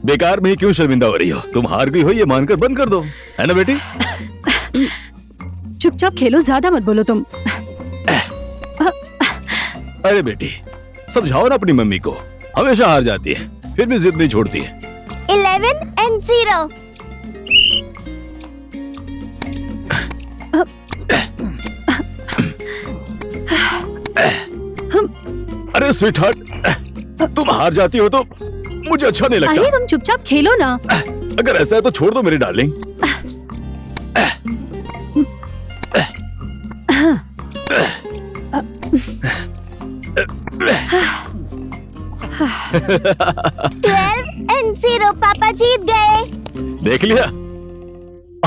बेकार में ही क्यों शर्मिंदा हो रही हो? तुम हार गई हो ये मानकर बंद कर दो, है ना बेटी? चुपचाप खेलो, ज्यादा मत बोलो तुम। अरे बेटी, समझाओ ना अपनी मम्मी को, हमेशा हार जाती है फिर भी जिद नहीं छोड़ती है। 11 and 0। अरे स्वीटहार्ट, तुम हार जाती हो तो मुझे अच्छा नहीं लगता। अरे तुम चुपचाप खेलो ना। अगर ऐसा है तो छोड़ दो मेरी डार्लिंग। 12 and 0, पापा जीत गए। देख लिया,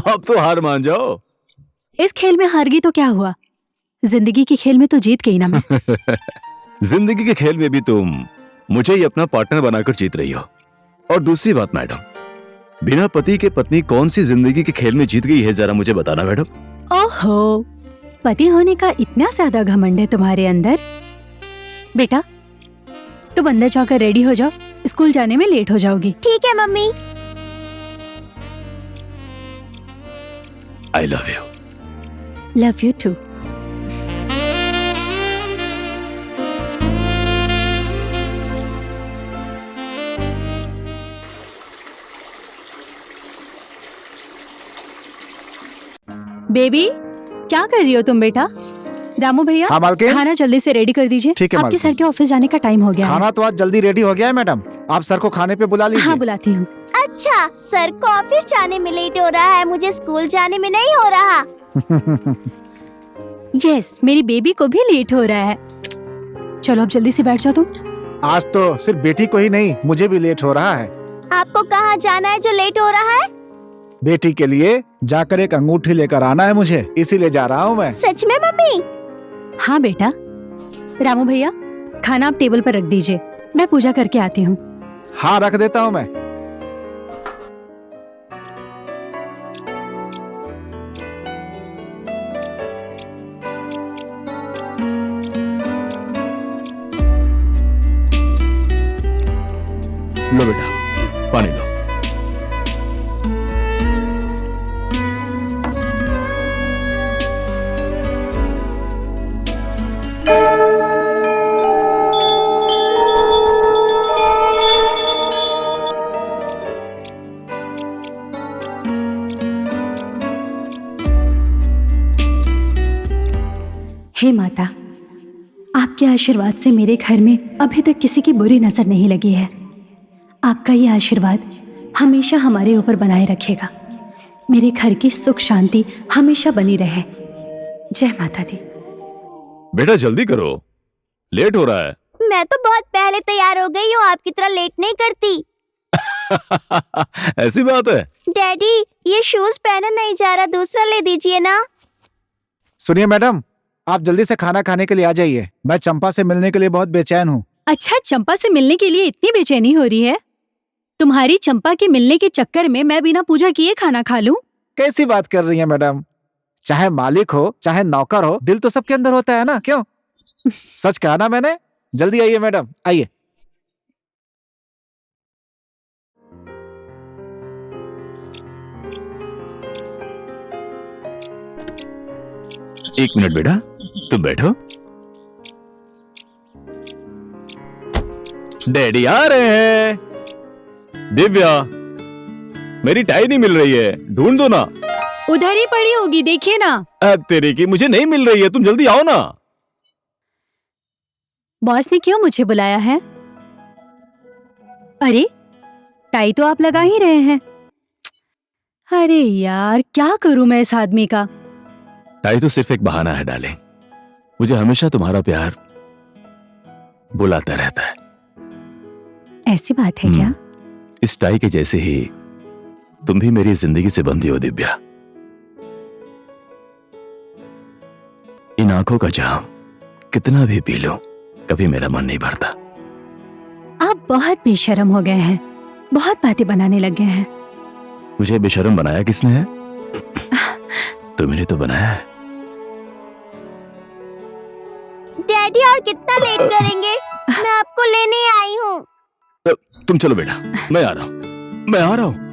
अब तो हार मान जाओ। इस खेल में हार गई तो क्या हुआ, जिंदगी के खेल में तो जीत गई ना मैं। जिंदगी के खेल में भी तुम मुझे ही अपना पार्टनर बनाकर जीत रही हो। और दूसरी बात मैडम, बिना पति के पत्नी कौन सी जिंदगी के खेल में जीत गई है, जरा मुझे बताना मैडम। ओहो, पति होने का इतना ज्यादा घमंड है तुम्हारे अंदर। बेटा तुम अंदर जाकर रेडी हो जाओ, स्कूल जाने में लेट हो जाओगी। ठीक है mummy. I love you. Love you too. Baby क्या कर रही हो तुम बेटा? रामू भैया, हाँ मालकिन। खाना जल्दी से रेडी कर दीजिए। ठीक है आपके मालकिन। सर के ऑफिस जाने का टाइम हो गया है। खाना तो आज जल्दी रेडी हो गया है मैडम, आप सर को खाने पे बुला लीजिए। हाँ बुलाती हूँ। अच्छा, सर को ऑफिस जाने में लेट हो रहा है, मुझे स्कूल जाने में नहीं हो रहा। यस, मेरी बेबी को भी लेट हो रहा है। चलो अब जल्दी से बैठ जाओ तुम। आज तो सिर्फ बेटी को ही नहीं, मुझे भी लेट हो रहा है। आपको कहाँ जाना है जो लेट हो रहा है? बेटी के लिए जाकर एक अंगूठी लेकर आना है मुझे, इसीलिए जा रहा हूँ मैं। सच में मम्मी? हाँ बेटा। रामू भैया, खाना आप टेबल पर रख दीजिए, मैं पूजा करके आती हूँ। हाँ रख देता हूँ मैं। लो बेटा, पानी लो। हे माता, आपके आशीर्वाद से मेरे घर में अभी तक किसी की बुरी नजर नहीं लगी है। आपका ये आशीर्वाद हमेशा हमारे ऊपर बनाए रखेगा। मेरे घर की सुख शांति हमेशा बनी रहे। जय माता दी। बेटा जल्दी करो, लेट हो रहा है। मैं तो बहुत पहले तैयार हो गई हूँ, आपकी तरह लेट नहीं करती। ऐसी बात है? डैडी, ये शूज पहना नहीं जा रहा, दूसरा ले दीजिए ना। सुनिए मैडम, आप जल्दी से खाना खाने के लिए आ जाइए, मैं चंपा से मिलने के लिए बहुत बेचैन हूँ। अच्छा, चंपा से मिलने के लिए इतनी बेचैनी हो रही है? तुम्हारी चंपा के मिलने के चक्कर में मैं बिना पूजा किए खाना खा लूं? कैसी बात कर रही है मैडम? चाहे मालिक हो चाहे नौकर हो, दिल तो सबके अंदर होता है ना, क्यों? सच कहा ना मैंने। जल्दी आइए मैडम, आइए। एक मिनट बेटा, तुम बैठो। डैडी आ रहे हैं। दिव्या, मेरी टाई नहीं मिल रही है, ढूंढ दो ना। उधर ही पड़ी होगी, देखिए ना। तेरे की मुझे नहीं मिल रही है, तुम जल्दी आओ ना। बॉस ने क्यों मुझे बुलाया है? अरे, टाई तो आप लगा ही रहे हैं। अरे यार, क्या करूं मैं इस आदमी का? टाई तो सिर्फ एक बहाना है डार्लिंग, मुझे हमेशा तुम्हारा प्यार बुलाता रहता है। ऐसी बात है क्या? इस टाई के जैसे ही तुम भी मेरी जिंदगी से बंधी हो दिव्या। इन आंखों का जाम कितना भी पी लो, कभी मेरा मन नहीं भरता। आप बहुत बेशर्म हो गए हैं, बहुत बातें बनाने लग गए हैं। मुझे बेशर्म बनाया किसने है? तुमने तो बनाया है। डैडी और कितना लेट करेंगे? मैं आपको लेने आई हूँ। तुम चलो बेटा, मैं आ रहा हूँ, मैं आ रहा हूँ।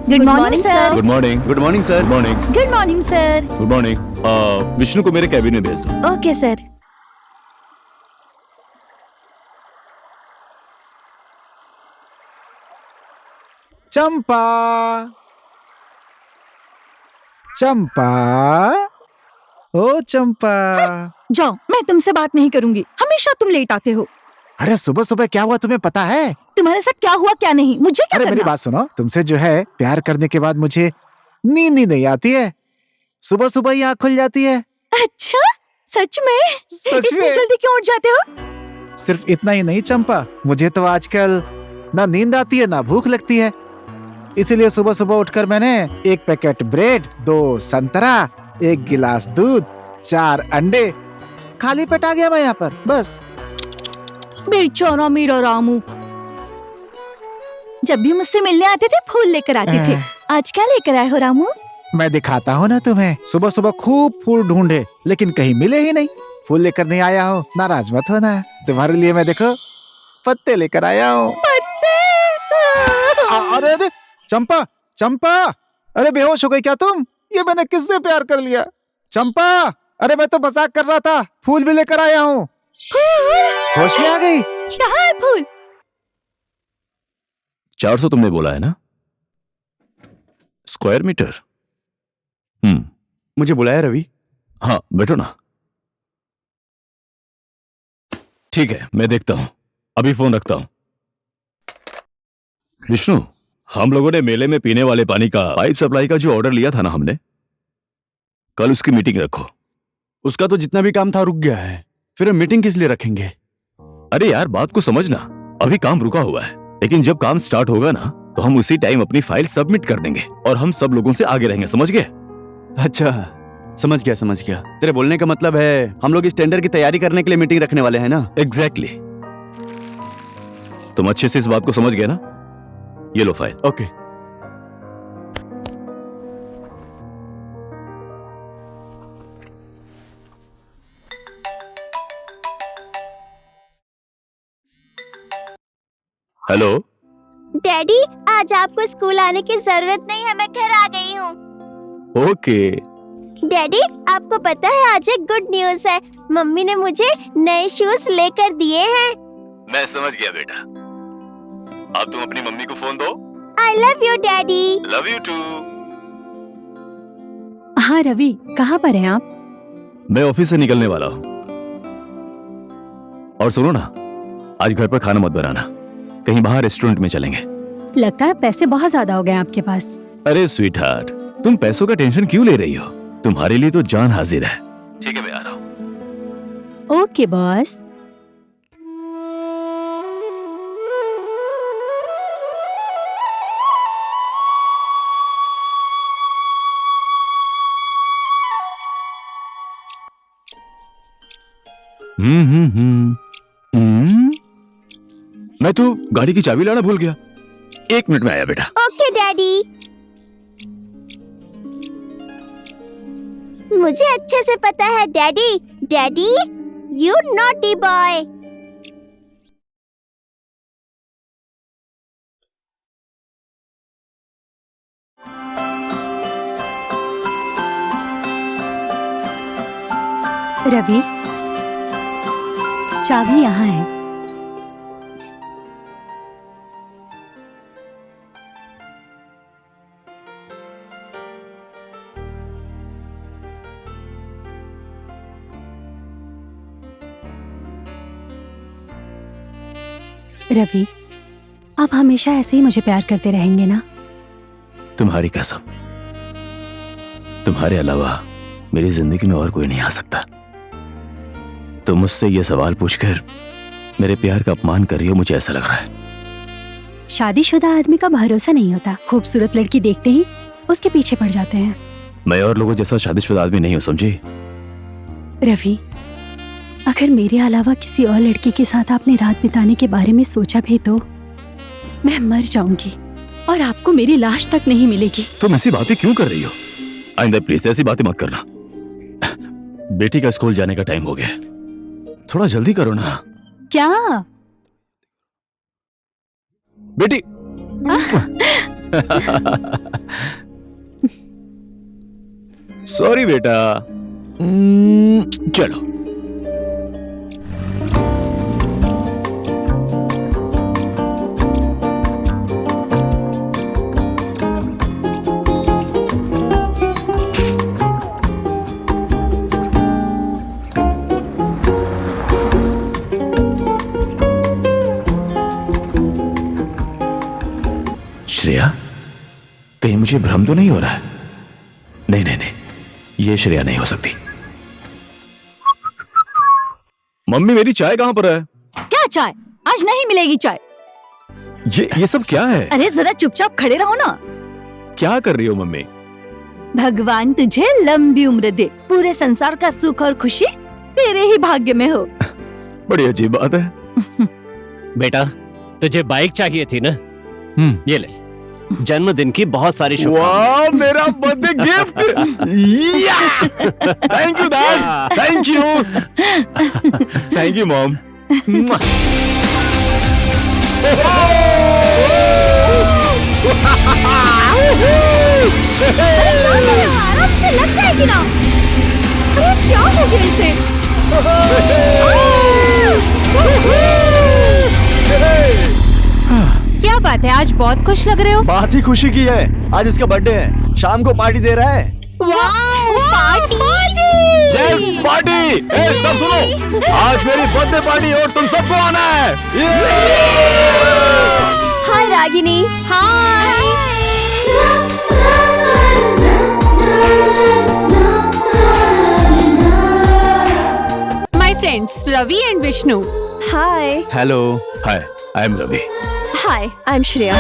Good morning sir. Good morning. Good morning sir. Good morning. Good morning sir. Good morning. Vishnu को मेरे कैबिन में भेज दो। Okay sir. चंपा, चंपा, ओ चंपा। जाओ, मैं तुमसे बात नहीं करूंगी, हमेशा तुम लेट आते हो। अरे सुबह सुबह क्या हुआ तुम्हें पता है? तुम्हारे साथ क्या हुआ क्या नहीं, मुझे क्या अरे करना? मेरी बात सुनो, तुमसे जो है प्यार करने के बाद मुझे नींद ही नहीं आती है। सुबह सुबह ही आँख खुल जाती है। अच्छा, सच में? सच इतनी में। जल्दी क्यों उठ जाते हो? सिर्फ इतना ही नहीं चंपा, मुझे तो आजकल ना नींद आती है ना भूख लगती है। इसीलिए सुबह सुबह उठकर मैंने 1 पैकेट ब्रेड, 2 संतरा, 1 गिलास दूध, 4 अंडे, खाली पेट आ गया मैं यहाँ पर बस। बेचारा मेरा रामू, जब भी मुझसे मिलने आते थे फूल लेकर आते थे। आज क्या लेकर आए हो रामू? मैं दिखाता हूँ ना तुम्हें। सुबह सुबह खूब फूल ढूंढे लेकिन कहीं मिले ही नहीं। फूल लेकर नहीं आया हूँ, नाराज मत होना। तुम्हारे लिए मैं देखो पत्ते लेकर आया हूँ। अरे अरे चंपा, चंपा, अरे बेहोश हो गई क्या तुम? ये मैंने किससे प्यार कर लिया? चंपा, अरे मैं तो मजाक कर रहा था, फूल भी लेकर आया हूँ। होश में आ गई? कहाँ है फूल? 400 तुमने बोला है ना? Square metre. मुझे बुलाया रवि? हाँ, बैठो ना। ठीक है, मैं देखता हूं, अभी फोन रखता हूं। विष्णु, हम लोगों ने मेले में पीने वाले पानी का पाइप सप्लाई का जो ऑर्डर लिया था ना हमने, कल उसकी मीटिंग रखो। उसका तो जितना भी काम था रुक गया है, फिर हम मीटिंग किस लिए रखेंगे? अरे यार, बात को समझना, अभी काम रुका हुआ है, लेकिन जब काम स्टार्ट होगा ना तो हम उसी टाइम अपनी फाइल सबमिट कर देंगे और हम सब लोगों से आगे रहेंगे, समझ गए? अच्छा, समझ गया समझ गया। तेरे बोलने का मतलब है हम लोग इस टेंडर की तैयारी करने के लिए मीटिंग रखने वाले हैं ना? एग्जैक्टली। तुम अच्छे से इस बात को समझ गए ना? ये लो फाइल। ओके। हेलो। डैडी, आज आपको स्कूल आने की जरूरत नहीं है, मैं घर आ गई हूँ। ओके। डैडी, आपको पता है आज एक गुड न्यूज है। मम्मी ने मुझे नए शूज लेकर दिए हैं। मैं समझ गया बेटा। अब तुम अपनी मम्मी को फोन दो। I love you daddy. Love you too. हाँ रवि, कहाँ पर हैं आप? मैं ऑफिस से निकलने वाला हूँ। और सुनो ना, आज घर पर खाना मत बनाना, कहीं बाहर रेस्टोरेंट में चलेंगे। लगता है पैसे बहुत ज्यादा हो गए आपके पास। अरे स्वीट हार्ट, तुम पैसों का टेंशन क्यों ले रही हो? तुम्हारे लिए तो जान हाजिर है। ठीक है, मैं आ रहा हूँ। Okay boss. मैं तो गाड़ी की चाबी लाना भूल गया। 1 मिनट में आया बेटा। Okay daddy. मुझे अच्छे से पता है daddy. Daddy, you naughty boy. Ravi, चाबी यहाँ है। रवि, आप हमेशा ऐसे ही मुझे प्यार करते रहेंगे ना? तुम्हारी कसम, तुम्हारे अलावा मेरी जिंदगी में और कोई नहीं आ सकता। तुम मुझसे ये सवाल पूछकर मेरे प्यार का अपमान कर रही हो, मुझे ऐसा लग रहा है। शादीशुदा आदमी का भरोसा नहीं होता, खूबसूरत लड़की देखते ही उसके पीछे पड़ जाते हैं। मैं और लोगों जैसा शादीशुदा आदमी नहीं हूँ, समझी? रवि, अगर मेरे अलावा किसी और लड़की के साथ आपने रात बिताने के बारे में सोचा भी तो मैं मर जाऊंगी और आपको मेरी लाश तक नहीं मिलेगी। तुम ऐसी बातें क्यों कर रही हो? आइंदा प्लीज ऐसी बातें मत करना। बेटी का स्कूल जाने का टाइम हो गया, थोड़ा जल्दी करो ना। क्या? बेटी सॉरी बेटा। चलो। श्रेया, कहीं मुझे भ्रम तो नहीं हो रहा है? नहीं नहीं नहीं, ये श्रेया नहीं हो सकती। मम्मी, मेरी चाय कहां पर है? क्या चाय? आज नहीं मिलेगी चाय। ये सब क्या है? अरे जरा चुपचाप खड़े रहो ना। क्या कर रही हो मम्मी? भगवान तुझे लंबी उम्र दे, पूरे संसार का सुख और खुशी तेरे ही भाग्य में हो। बड़ी अजीब बात है। बेटा, तुझे बाइक चाहिए थी ना? ये ले, जन्मदिन की बहुत सारी शुभकामनाएं। वाह, मेरा birthday gift! Thank you dad, thank you, thank you mom. आराम से लग जाएगी ना। अरे क्या हो गया इसे? क्या बात है, आज बहुत खुश लग रहे हो। बात ही खुशी की है, आज इसका बर्थडे है, शाम को पार्टी दे रहा है। Yes party! ए, सब सुनो, आज मेरी बर्थडे पार्टी और तुम सबको आना है। Hi Ragini. Hi. My friends Ravi and Vishnu. Hi. Hello. Hi, I am Ravi. Hi, I am Shreya.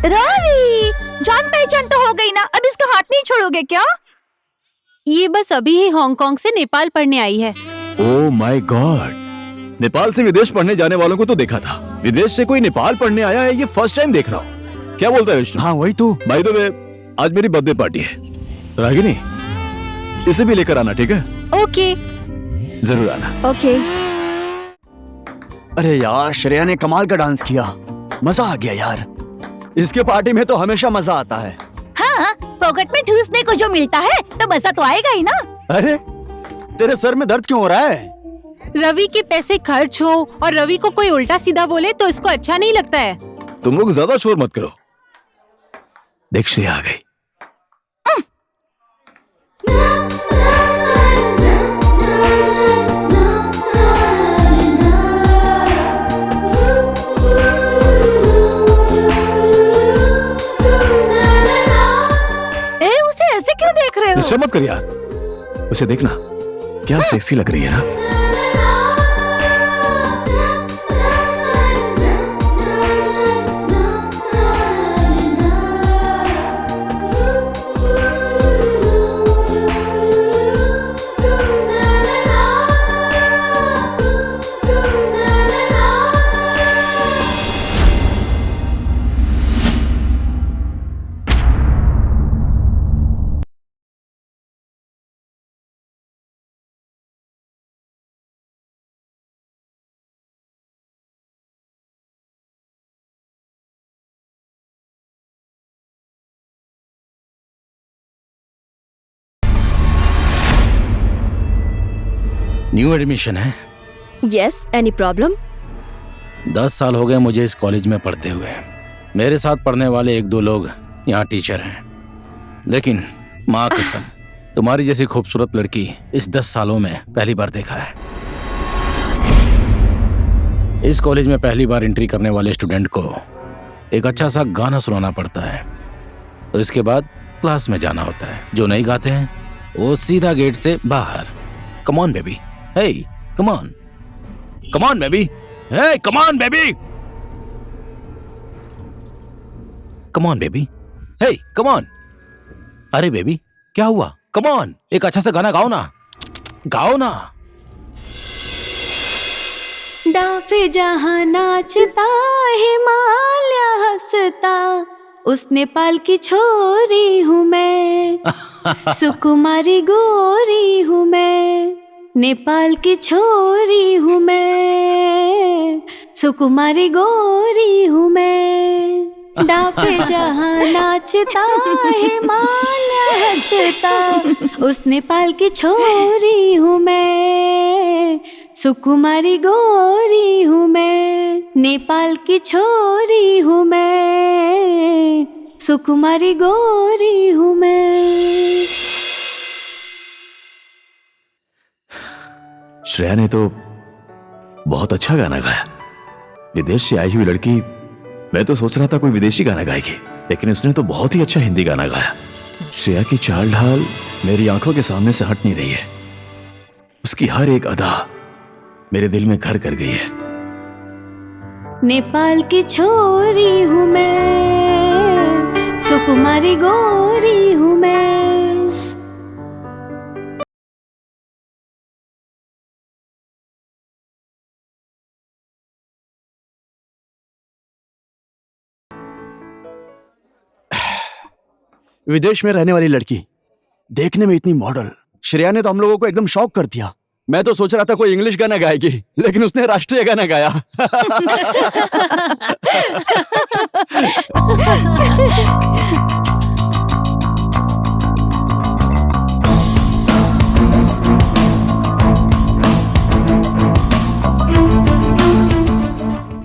Ravi, जान पहचान तो हो गई ना, अब इसका हाथ नहीं छोड़ोगे क्या? ये बस अभी ही हांगकांग से नेपाल पढ़ने आई है। ओह माय गॉड, नेपाल से विदेश पढ़ने जाने वालों को तो देखा था, विदेश से कोई नेपाल पढ़ने आया है ये फर्स्ट टाइम देख रहा हूँ। क्या बोलता है विष्णु? हाँ वही तो। बाय द वे, आज मेरी बर्थडे पार्टी है, रागिनी इसे भी लेकर आना, ठीक है? ओके। जरूर आना। ओके। अरे यार, श्रेया ने कमाल का डांस किया, मजा आ गया यार। इसके पार्टी में तो हमेशा मजा आता है। हाँ, पॉकेट में ठूसने को जो मिलता है तो मजा तो आएगा ही ना। अरे तेरे सर में दर्द क्यों हो रहा है? रवि के पैसे खर्च हो और रवि को कोई उल्टा सीधा बोले तो इसको अच्छा नहीं लगता है। तुम लोग ज्यादा शोर मत करो। देख श्रेया आ गई। उसे ऐसे क्यों देख रहे हो? डिस्टर्ब मत कर यार, उसे देखना क्या सेक्सी लग रही है ना। न्यू एडमिशन है। Yes, any problem? 10 साल हो गए मुझे इस कॉलेज में पढ़ते हुए। मेरे साथ पढ़ने वाले 1-2 लोग यहाँ टीचर हैं, लेकिन माँ कसम तुम्हारी जैसी खूबसूरत लड़की इस 10 सालों में पहली बार देखा है। इस कॉलेज में पहली बार एंट्री करने वाले स्टूडेंट को एक अच्छा सा गाना सुनाना पड़ता है, तो इसके बाद क्लास में जाना होता है। जो नहीं गाते हैं वो सीधा गेट से बाहर। Come on baby, hey come on, come on baby, hey come on baby, come on baby, hey come on. अरे बेबी क्या हुआ? कम ऑन, एक अच्छा सा गाना गाओ ना, गाओ ना। डाफे जहाँ नाचता, हिमालय हंसता, उस नेपाल की छोरी हूँ मैं, सुकुमारी गोरी हूँ मैं, नेपाल की छोरी हूँ मैं, सुकुमारी गोरी हूँ मैं। डाफे जहाँ नाचता, हिमालय हंसता, उस नेपाल की छोरी हूँ मैं, सुकुमारी गोरी हूँ मैं, नेपाल की छोरी हूँ मैं, सुकुमारी गोरी हूँ मैं। श्रेया ने तो बहुत अच्छा गाना गाया। विदेश से आई हुई लड़की, मैं तो सोच रहा था कोई विदेशी गाना गाएगी, लेकिन उसने तो बहुत ही अच्छा हिंदी गाना गाया। श्रेया की चाल ढाल मेरी आंखों के सामने से हट नहीं रही है। उसकी हर एक अदा मेरे दिल में घर कर गई है। नेपाल की छोरी हूँ मैं, सुकुमारी गोरी हूँ मैं। विदेश में रहने वाली लड़की, देखने में इतनी मॉडल। श्रेया ने तो हम लोगों को एकदम शॉक कर दिया। मैं तो सोच रहा था कोई इंग्लिश गाना गाएगी, लेकिन उसने राष्ट्रीय गाना गाया।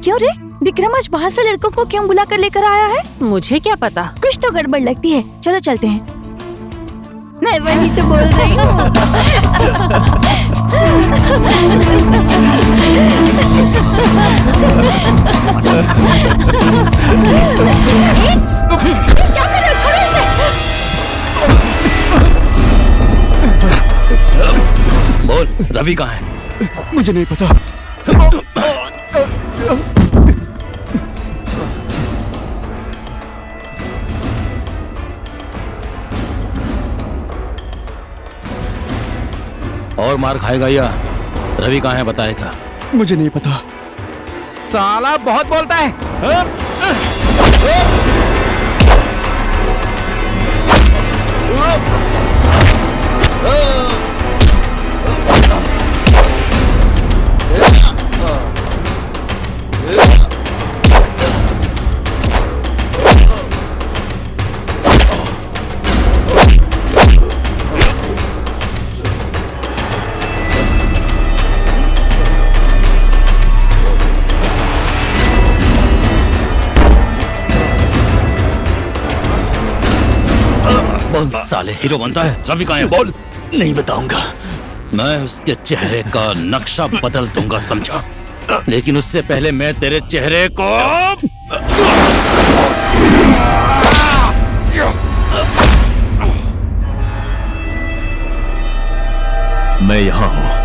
क्यों रे, विक्रम आज बाहर से लड़कों को क्यों बुला कर लेकर आया है? मुझे क्या पता। कुछ तो गड़बड़ लगती है। चलो चलते हैं। मैं वही तो बोल रही हूँ। क्या कर रहे हो? छोड़ो इसे। बोल रवि कहाँ है? मुझे नहीं पता। और मार खाएगा या रवि कहाँ है बताएगा? मुझे नहीं पता। साला बहुत बोलता है। बोल साले, हीरो बनता है। रवि कहाँ है? बोल। नहीं बताऊंगा। मैं उसके चेहरे का नक्शा बदल दूंगा, समझा? लेकिन उससे पहले मैं तेरे चेहरे को मैं यहां हूं।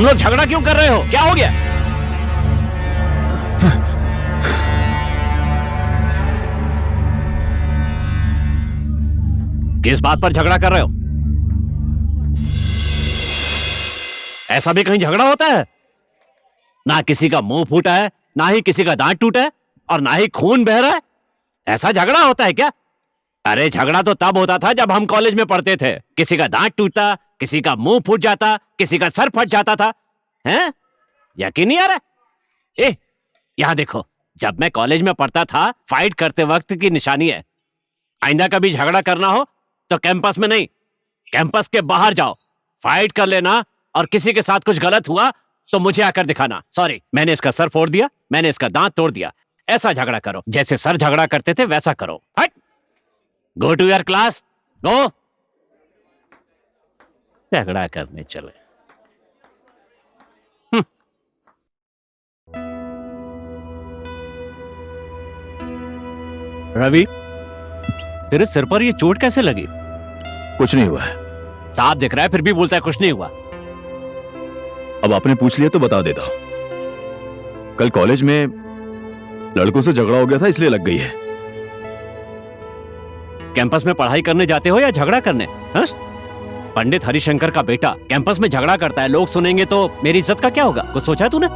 तुम लोग झगड़ा क्यों कर रहे हो? क्या हो गया? किस बात पर झगड़ा कर रहे हो? ऐसा भी कहीं झगड़ा होता है? ना किसी का मुंह फूटा है, ना ही किसी का दांत टूटा है, और ना ही खून बह रहा है। ऐसा झगड़ा होता है क्या? अरे झगड़ा तो तब होता था जब हम कॉलेज में पढ़ते थे। किसी का दांत टूटता, किसी का मुंह फूट जाता, किसी का सर फट जाता था। हैं? यकीन नहीं आ रहा? यहां देखो, जब मैं कॉलेज में पढ़ता था, फाइट करते वक्त की निशानी है। आइंदा कभी झगड़ा करना हो तो कैंपस में नहीं, कैंपस के बाहर जाओ, फाइट कर लेना, और किसी के साथ कुछ गलत हुआ तो मुझे आकर दिखाना। सॉरी, मैंने इसका सर फोड़ दिया, मैंने इसका दांत तोड़ दिया। ऐसा झगड़ा करो, जैसे सर झगड़ा करते थे वैसा करो। हट, गो टू योर क्लास, गो। झगड़ा करने चले। रवि, तेरे सिर पर ये चोट कैसे लगी? कुछ नहीं हुआ है। साफ दिख रहा है, फिर भी बोलता है कुछ नहीं हुआ। अब आपने पूछ लिया तो बता देता हूं। कल कॉलेज में लड़कों से झगड़ा हो गया था, इसलिए लग गई है। कैंपस में पढ़ाई करने जाते हो या झगड़ा करने? हा? पंडित हरिशंकर का बेटा कैंपस में झगड़ा करता है, लोग सुनेंगे तो मेरी इज्जत का क्या होगा? कुछ सोचा तूने?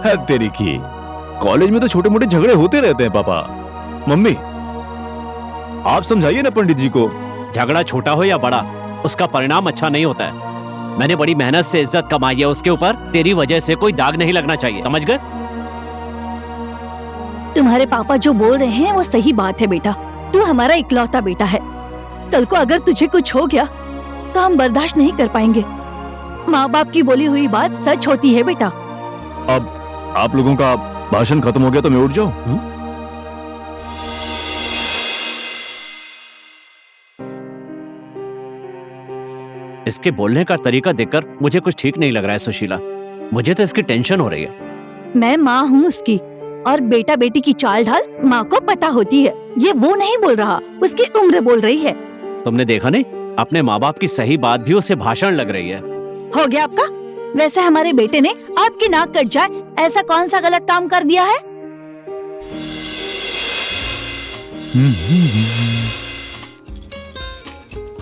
है तेरी की, कॉलेज में तो छोटे मोटे झगड़े होते रहते हैं पापा। मम्मी, आप समझाइए ना पंडित जी को। झगड़ा छोटा हो या बड़ा, उसका परिणाम अच्छा नहीं होता है। मैंने बड़ी मेहनत से इज्जत कमाई है, उसके ऊपर तेरी वजह से कोई दाग नहीं लगना चाहिए, समझ गए? तुम्हारे पापा जो बोल रहे हैं वो सही बात है बेटा। तू हमारा इकलौता बेटा है। कल को अगर तुझे कुछ हो गया तो हम बर्दाश्त नहीं कर पाएंगे। माँ बाप की बोली हुई बात सच होती है बेटा। अब आप लोगों का भाषण खत्म हो गया तो मैं उठ जाऊं? इसके बोलने का तरीका देखकर मुझे कुछ ठीक नहीं लग रहा है सुशीला। मुझे तो इसकी टेंशन हो रही है। मैं माँ हूँ उसकी, और बेटा बेटी की चाल ढाल माँ को पता होती है। ये वो नहीं बोल रहा, उसकी उम्र बोल रही है। तुमने देखा नहीं, अपने माँ बाप की सही बात भी उसे भाषण लग रही है। हो गया आपका? वैसे हमारे बेटे ने आपकी नाक कट जाए ऐसा कौन सा गलत काम कर दिया है?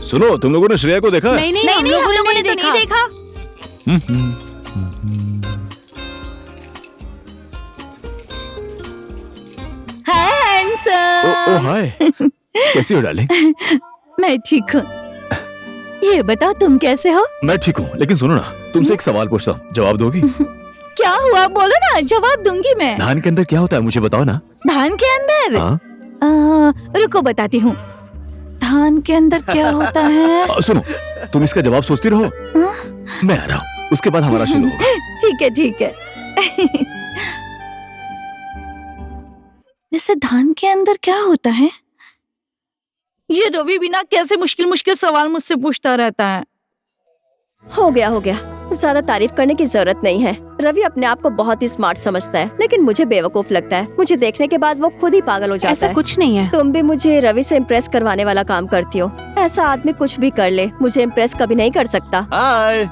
सुनो, तुम लोगों ने श्रेया को देखा है? नहीं, हम लोगों ने तो नहीं देखा। हैंडसम। ओ हाय, कैसी हो डार्लिंग? मैं ठीक हूँ। ये बताओ तुम कैसे हो? मैं ठीक हूँ, लेकिन सुनो ना, तुमसे एक सवाल पूछता हूँ, जवाब दोगी? क्या हुआ बोलो ना, जवाब दूंगी मैं। धान के अंदर क्या होता है मुझे बताओ ना। धान के अंदर? हाँ? रुको बताती हूँ। धान के अंदर क्या होता है? सुनो, तुम इसका जवाब सोचती रहो, मैं आ रहा हूँ, उसके बाद हमारा शुरू होगा। ठीक है ठीक है। वैसे धान के अंदर क्या होता है? ये रवि बिना कैसे मुश्किल मुश्किल सवाल मुझसे पूछता रहता है। हो गया, ज्यादा तारीफ करने की जरूरत नहीं है। रवि अपने आप को बहुत ही स्मार्ट समझता है, लेकिन मुझे बेवकूफ लगता है। मुझे देखने के बाद वो खुद ही पागल हो जाता ऐसा है। कुछ नहीं है। तुम भी मुझे रवि से इम्प्रेस करवाने वाला काम करती हो। ऐसा आदमी कुछ भी कर ले, मुझे इम्प्रेस कभी नहीं कर सकता। हाय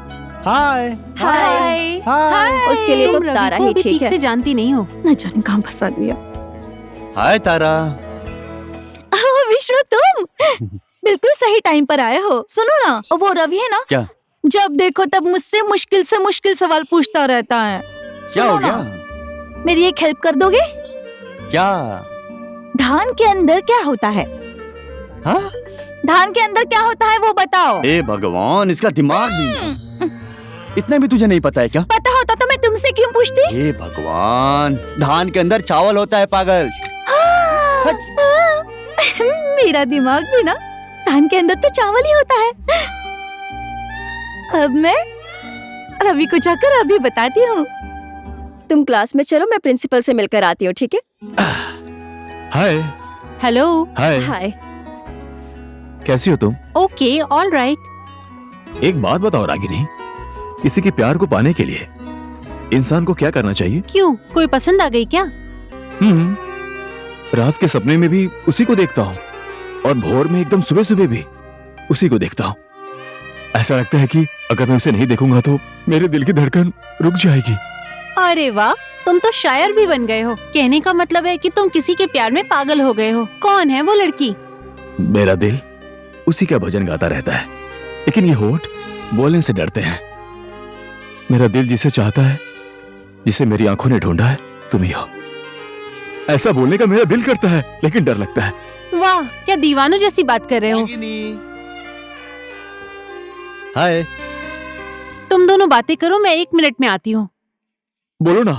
हाय हाय हाय उसके लिए तो तुम तारा रवि को ही भी ठीक है। से जानती नहीं हो। न जाने कहाँ फंसा दिया। हाय तारा। विष्णु, तुम बिल्कुल सही टाइम पर आए हो। सुनो ना, वो रवि है ना, क्या? जब देखो तब मुझसे मुश्किल से मुश्किल सवाल पूछता रहता है। क्या हो गया? मेरी एक हेल्प कर दोगे? क्या? धान के अंदर क्या होता है? हाँ? धान के अंदर क्या होता है वो बताओ। ए भगवान, इसका दिमाग भी इतना भी तुझे नहीं पता है क्या? पता होता तो मैं तुमसे क्यों पूछती? ए भगवान, धान के अंदर चावल होता है पागल। मेरा दिमाग भी ना, धान के अंदर तो चावल ही होता है। अब मैं रवि को जाकर अभी बताती हूँ। तुम क्लास में चलो, मैं प्रिंसिपल से मिलकर आती हूँ, ठीक है? हाय। हेलो। हाय। हाय। कैसी हो तुम? Okay, all right. एक बात बताओ रागिनी, किसी के प्यार को पाने के लिए इंसान को क्या करना चाहिए? क्यों, कोई पसंद आ गई क्या? रात के सपने में भी उसी को देखता हूँ, और भोर में एकदम सुबह सुबह भी उसी को देखता हूँ। ऐसा लगता है कि अगर मैं उसे नहीं देखूंगा तो मेरे दिल की धड़कन रुक जाएगी। अरे वाह, तुम तो शायर भी बन गए हो। कहने का मतलब है कि तुम किसी के प्यार में पागल हो गए हो। कौन है वो लड़की? मेरा दिल उसी का भजन गाता रहता है, लेकिन ये होठ बोलने से डरते हैं। मेरा दिल जिसे चाहता है, जिसे मेरी आंखों ने ढूंढा है, तुम ही हो। ऐसा बोलने का मेरा दिल करता है, लेकिन डर लगता है। वाह, क्या दीवानों जैसी बात कर रहे हो। हाय। तुम दोनों बातें करो, मैं 1 मिनट में आती हूँ। बोलो ना,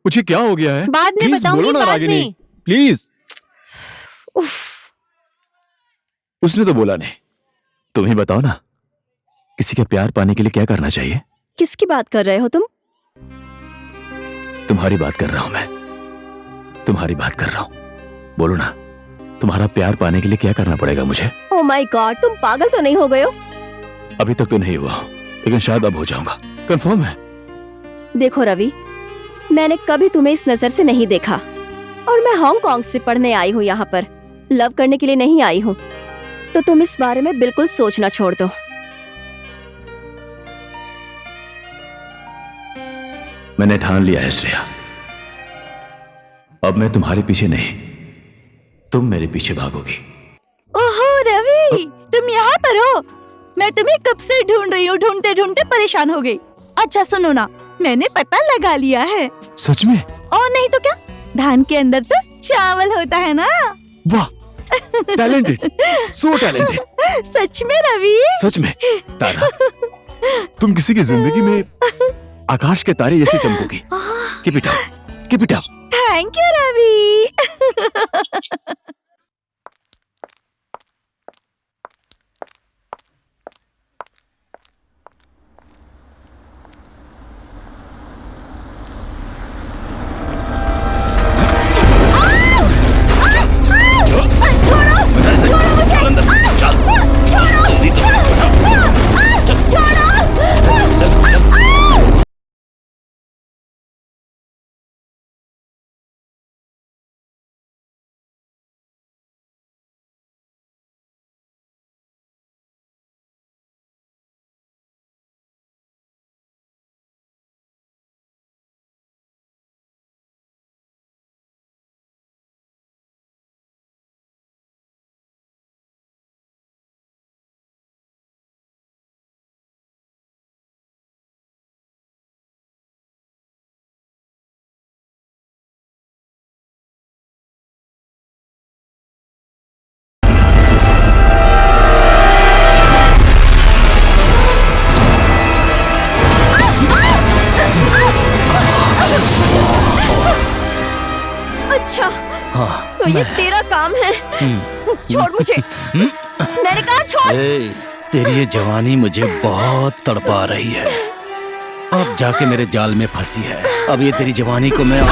मुझे क्या हो गया है? बाद में Please बताऊंगी, बोलो ना बाद रागिनी, में। प्लीज। उसने तो बोला नहीं, तुम ही बताओ ना, किसी का प्यार पाने के लिए क्या करना चाहिए? किसकी बात कर रहे हो तुम? तुम्हारी बात कर रहा हूं मैं, तुम्हारी बात कर रहा हूं। बोलो ना, तुम्हारा प्यार पाने के लिए क्या करना पड़ेगा मुझे? ओह माय गॉड, तुम पागल तो नहीं हो गए हो? अभी तक तो नहीं हुआ, लेकिन शायद अब हो जाऊंगा। कंफर्म है? देखो रवि, मैंने कभी तुम्हें इस नजर से नहीं देखा, और मैं हांगकांग से पढ़ने आई हूँ यहाँ पर, लव करने के लिए नहीं आई हूँ। तो तुम इस बारे में बिल्कुल सोचना छोड़ दो। मैंने ठान लिया है श्रेया, अब मैं तुम्हारे पीछे नहीं, तुम मेरे पीछे भागोगी। ओहो रवि, तुम यहाँ पर हो? मैं तुम्हें कब से ढूंढ रही हूँ, ढूंढते ढूंढते परेशान हो गई। अच्छा सुनो ना, मैंने पता लगा लिया है। सच में? और नहीं तो क्या, धान के अंदर तो चावल होता है ना। वाह, टैलेंटेड, सो टैलेंटेड। सच में रवि? सच में तारा, तुम किसी की जिंदगी में आकाश के तारे जैसी चमकोगी। Keep it up, keep it up. Thank you Ravi. अच्छा, तो ये तेरा काम है। छोड़ मुझे। मैंने कहा छोड़। तेरी ये जवानी मुझे बहुत तड़पा रही है। अब जाके मेरे जाल में फंसी है। अब ये तेरी जवानी को मैं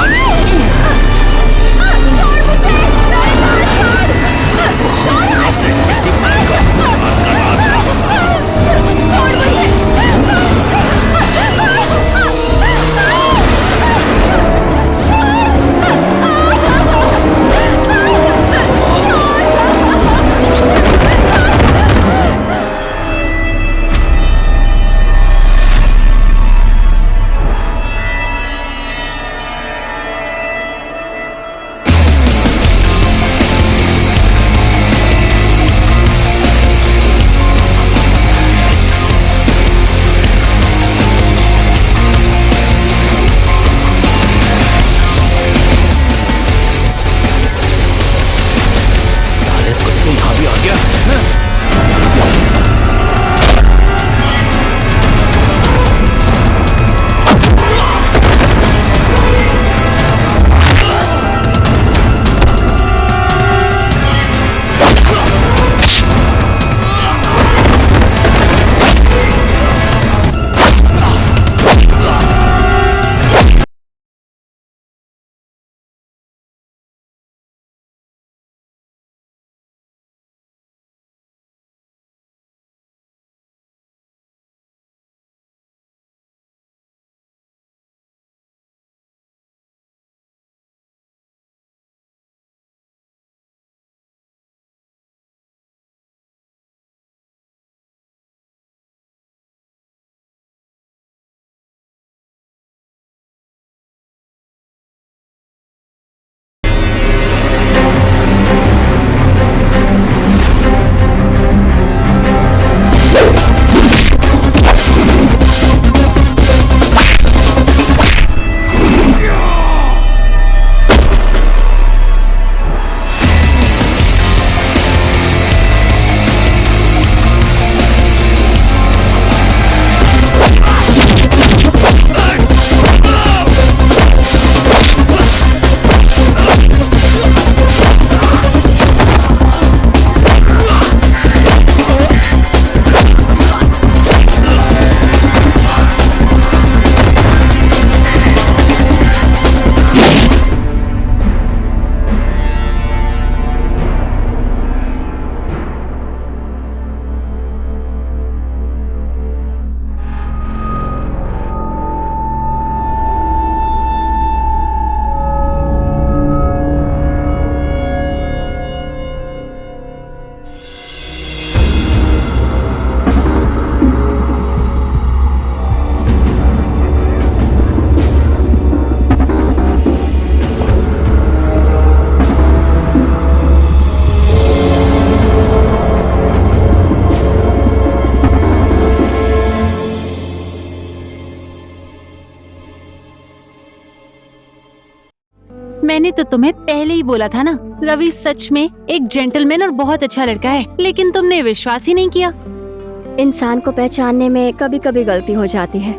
मैंने तो तुम्हें पहले ही बोला था ना, रवि सच में एक जेंटलमैन और बहुत अच्छा लड़का है, लेकिन तुमने विश्वास ही नहीं किया। इंसान को पहचानने में कभी कभी गलती हो जाती है।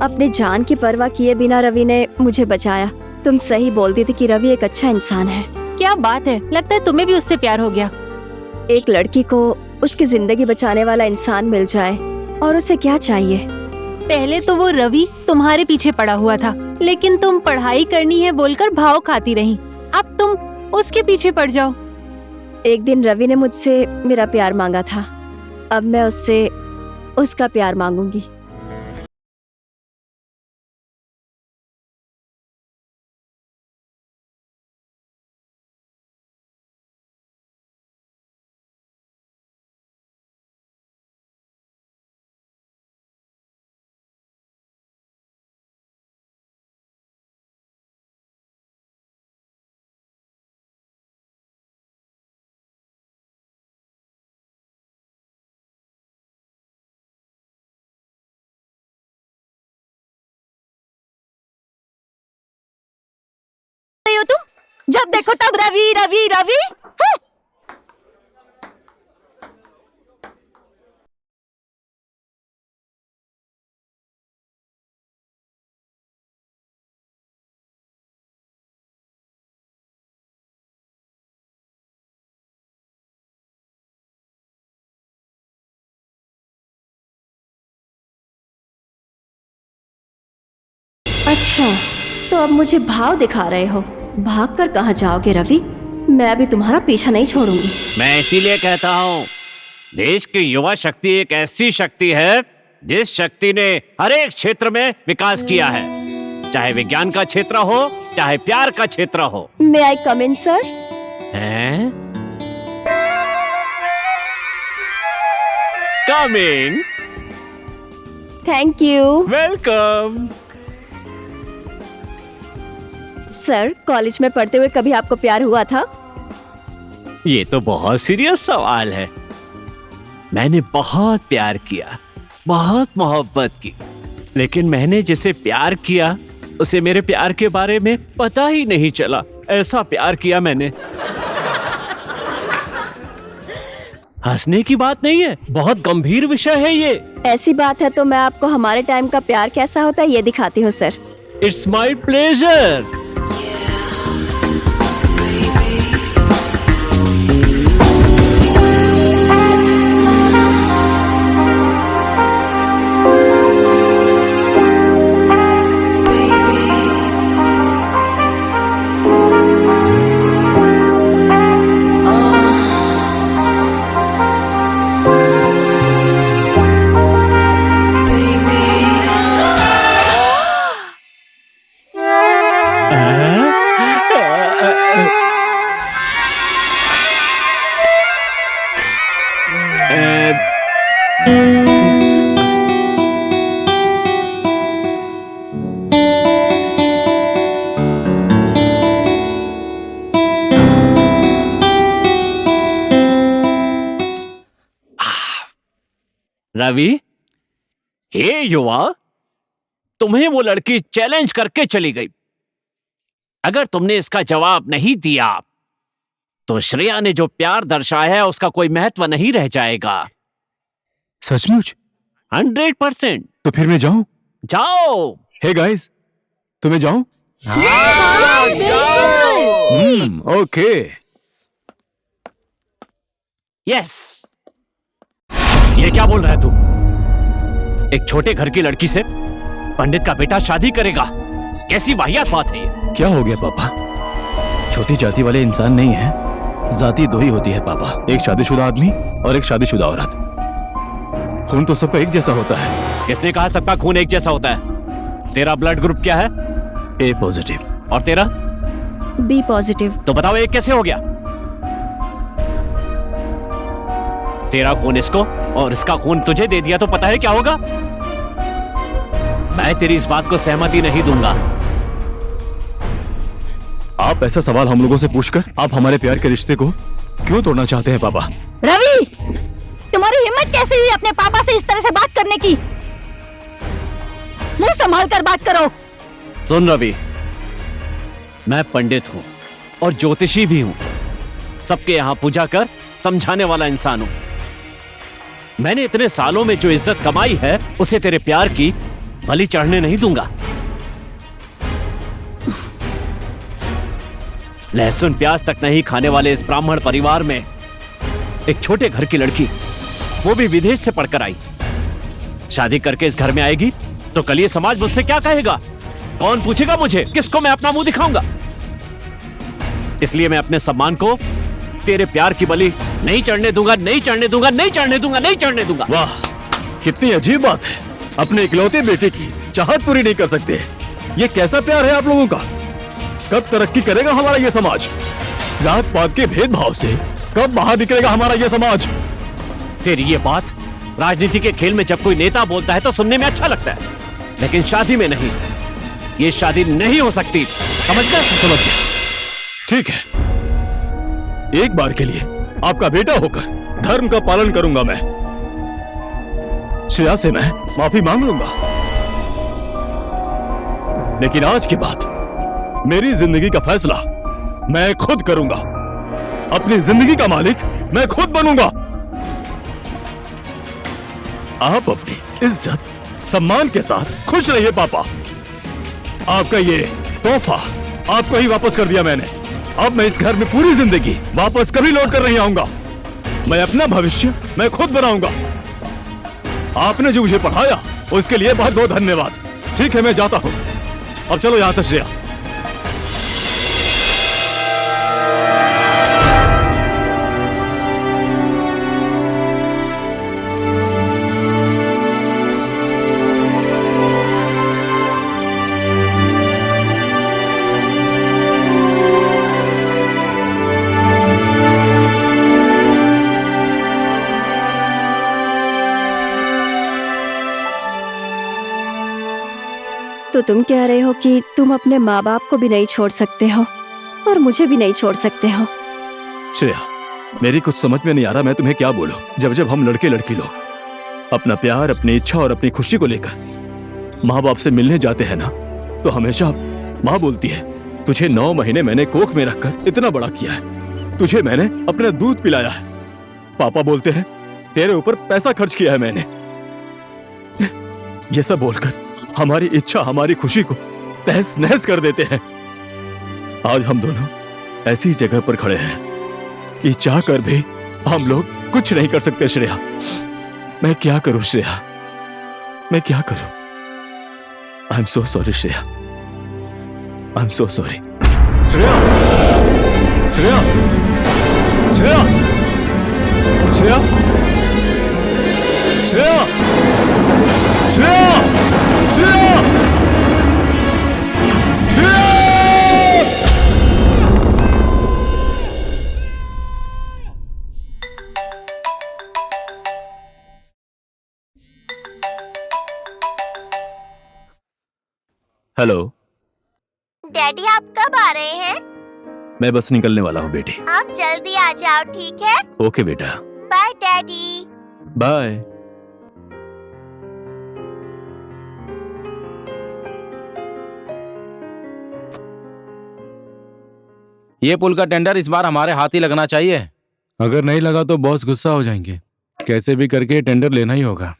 अपने जान की परवाह किए बिना रवि ने मुझे बचाया। तुम सही बोलती थी कि रवि एक अच्छा इंसान है। क्या बात है, लगता है तुम्हें भी उससे प्यार हो गया। एक लड़की को उसकी जिंदगी बचाने वाला इंसान मिल जाए और उसे क्या चाहिए। पहले तो वो रवि तुम्हारे पीछे पड़ा हुआ था, लेकिन तुम पढ़ाई करनी है बोलकर भाव खाती रही। अब तुम उसके पीछे पड़ जाओ। एक दिन रवि ने मुझसे मेरा प्यार मांगा था, अब मैं उससे उसका प्यार मांगूंगी। रही हो तुम? जब देखो तब रवि रवि रवि। हाँ? अच्छा, तो अब मुझे भाव दिखा रहे हो। भाग कर कहाँ जाओगे रवि? मैं भी तुम्हारा पीछा नहीं छोड़ूंगी। मैं इसीलिए कहता हूँ, देश की युवा शक्ति एक ऐसी शक्ति है जिस शक्ति ने हर एक क्षेत्र में विकास किया है, चाहे विज्ञान का क्षेत्र हो, चाहे प्यार का क्षेत्र हो। मे आई कम इन सर? हैं? Come in. Thank you. Welcome. Sir, college में पढ़ते हुए कभी आपको प्यार हुआ था? ये तो बहुत सीरियस सवाल है। मैंने बहुत प्यार किया, बहुत मोहब्बत की, लेकिन मैंने जिसे प्यार किया उसे मेरे प्यार के बारे में पता ही नहीं चला। ऐसा प्यार किया मैंने। हंसने की बात नहीं है, बहुत गंभीर विषय है ये। ऐसी बात है तो मैं आपको हमारे टाइम का प्यार कैसा होता है ये दिखाती हूँ sir. It's my pleasure. Ravi, हे युवा, तुम्हें वो लड़की चैलेंज करके चली गई। अगर तुमने इसका जवाब नहीं दिया तो श्रेया ने जो प्यार दर्शाया है उसका कोई महत्व नहीं रह जाएगा। सचमुच? 100%। तो फिर मैं जाऊं? जाओ। हे गाइस, तो मैं जाऊं? ओके। यस। ये क्या बोल रहा है तू? एक छोटे घर की लड़की से पंडित का बेटा शादी करेगा? कैसी वाहियात बात है ये? क्या हो गया पापा? छोटी जाति वाले इंसान नहीं है, जाति दो ही होती है पापा, एक शादीशुदा आदमी और एक शादीशुदा औरत। खून तो सबका एक जैसा होता है। किसने कहा सबका खून एक जैसा होता है? तेरा ब्लड ग्रुप क्या है? A positive. और तेरा? B positive. तो बताओ एक कैसे हो गया? तेरा खून इसको और इसका खून तुझे दे दिया तो पता है क्या होगा? मैं तेरी इस बात को सहमति नहीं दूंगा। आप ऐसा सवाल हम लोगों से पूछकर आप हमारे प्यार के रिश्ते को क्यों तोड़ना चाहते हैं पापा? रवि, तुम्हारी हिम्मत कैसे हुई अपने पापा से इस तरह से बात करने की? मुंह संभाल कर बात करो। सुन रवि, मैं पंडित हूं और ज्योतिषी भी हूं। सबके यहां पूजा कर समझाने वाला इंसान हूं। मैंने इतने सालों में जो इज्जत कमाई है उसे तेरे प्यार की बलि चढ़ने नहीं दूंगा। लहसुन प्याज तक नहीं खाने वाले इस ब्राह्मण परिवार में एक छोटे घर की लड़की, वो भी विदेश से पढ़कर आई, शादी करके इस घर में आएगी तो कल ये समाज मुझसे क्या कहेगा? कौन पूछेगा मुझे? किसको मैं अपना मुंह दिखाऊंगा? इसलिए मैं अपने सम्मान को तेरे प्यार की बलि नहीं चढ़ने दूंगा, नहीं चढ़ने दूंगा, नहीं चढ़ने दूंगा, नहीं चढ़ने दूंगा। वाह, कितनी अजीब बात है। अपने इकलौते बेटे की चाहत पूरी नहीं कर सकते। ये कैसा प्यार है आप लोगों का? कब तरक्की करेगा हमारा ये समाज? जात पात के भेदभाव से कब बाहर निकलेगा हमारा ये समाज? तेरी ये बात राजनीति के खेल में जब कोई नेता बोलता है तो सुनने में अच्छा लगता है, लेकिन शादी में नहीं। ये शादी नहीं हो सकती, समझ गए? समझ गया। ठीक है, एक बार के लिए आपका बेटा होकर धर्म का पालन करूंगा मैं। श्रेया से मैं माफी मांग लूंगा, लेकिन आज के बाद मेरी जिंदगी का फैसला मैं खुद करूंगा। अपनी जिंदगी का मालिक मैं खुद बनूंगा। आप अपनी इज्जत सम्मान के साथ खुश रहिए पापा। आपका ये तोहफा आपको ही वापस कर दिया मैंने। अब मैं इस घर में पूरी जिंदगी वापस कभी लौट कर नहीं आऊंगा। मैं अपना भविष्य मैं खुद बनाऊंगा। आपने जो मुझे पढ़ाया उसके लिए बहुत बहुत धन्यवाद। ठीक है, मैं जाता हूं। अब चलो यहां से श्रेया। तो तुम कह रहे हो कि तुम अपने माँ बाप को भी नहीं छोड़ सकते हो और मुझे भी नहीं छोड़ सकते हो। श्रेया, मेरी कुछ समझ में नहीं आ रहा मैं तुम्हें क्या बोलूं। जब जब हम लड़के लड़की लोग अपना प्यार, अपनी इच्छा और अपनी खुशी को लेकर माँ बाप से मिलने जाते हैं ना, तो हमेशा माँ बोलती है, तुझे 9 महीने मैंने कोख में रखकर इतना बड़ा किया है, तुझे मैंने अपना दूध पिलाया है। पापा बोलते हैं, तेरे ऊपर पैसा खर्च किया है मैंने। ये सब बोलकर हमारी इच्छा, हमारी खुशी को तहस नहस कर देते हैं। आज हम दोनों ऐसी जगह पर खड़े हैं कि चाहकर भी हम लोग कुछ नहीं कर सकते। श्रेया, मैं क्या करूं? श्रेया, मैं क्या करूं? I am so sorry Shreya, I am so sorry. Shreya, Shreya, Shreya, Shreya, Shreya, Shreya, Shreya, Shreya. Hello daddy, आप कब आ रहे हैं? मैं बस निकलने वाला हूँ बेटी। आप जल्दी आ जाओ, ठीक है? ओके बेटा, बाय डैडी। बाय। ये पुल का टेंडर इस बार हमारे हाथ ही लगना चाहिए। अगर नहीं लगा तो बॉस गुस्सा हो जाएंगे। कैसे भी करके टेंडर लेना ही होगा।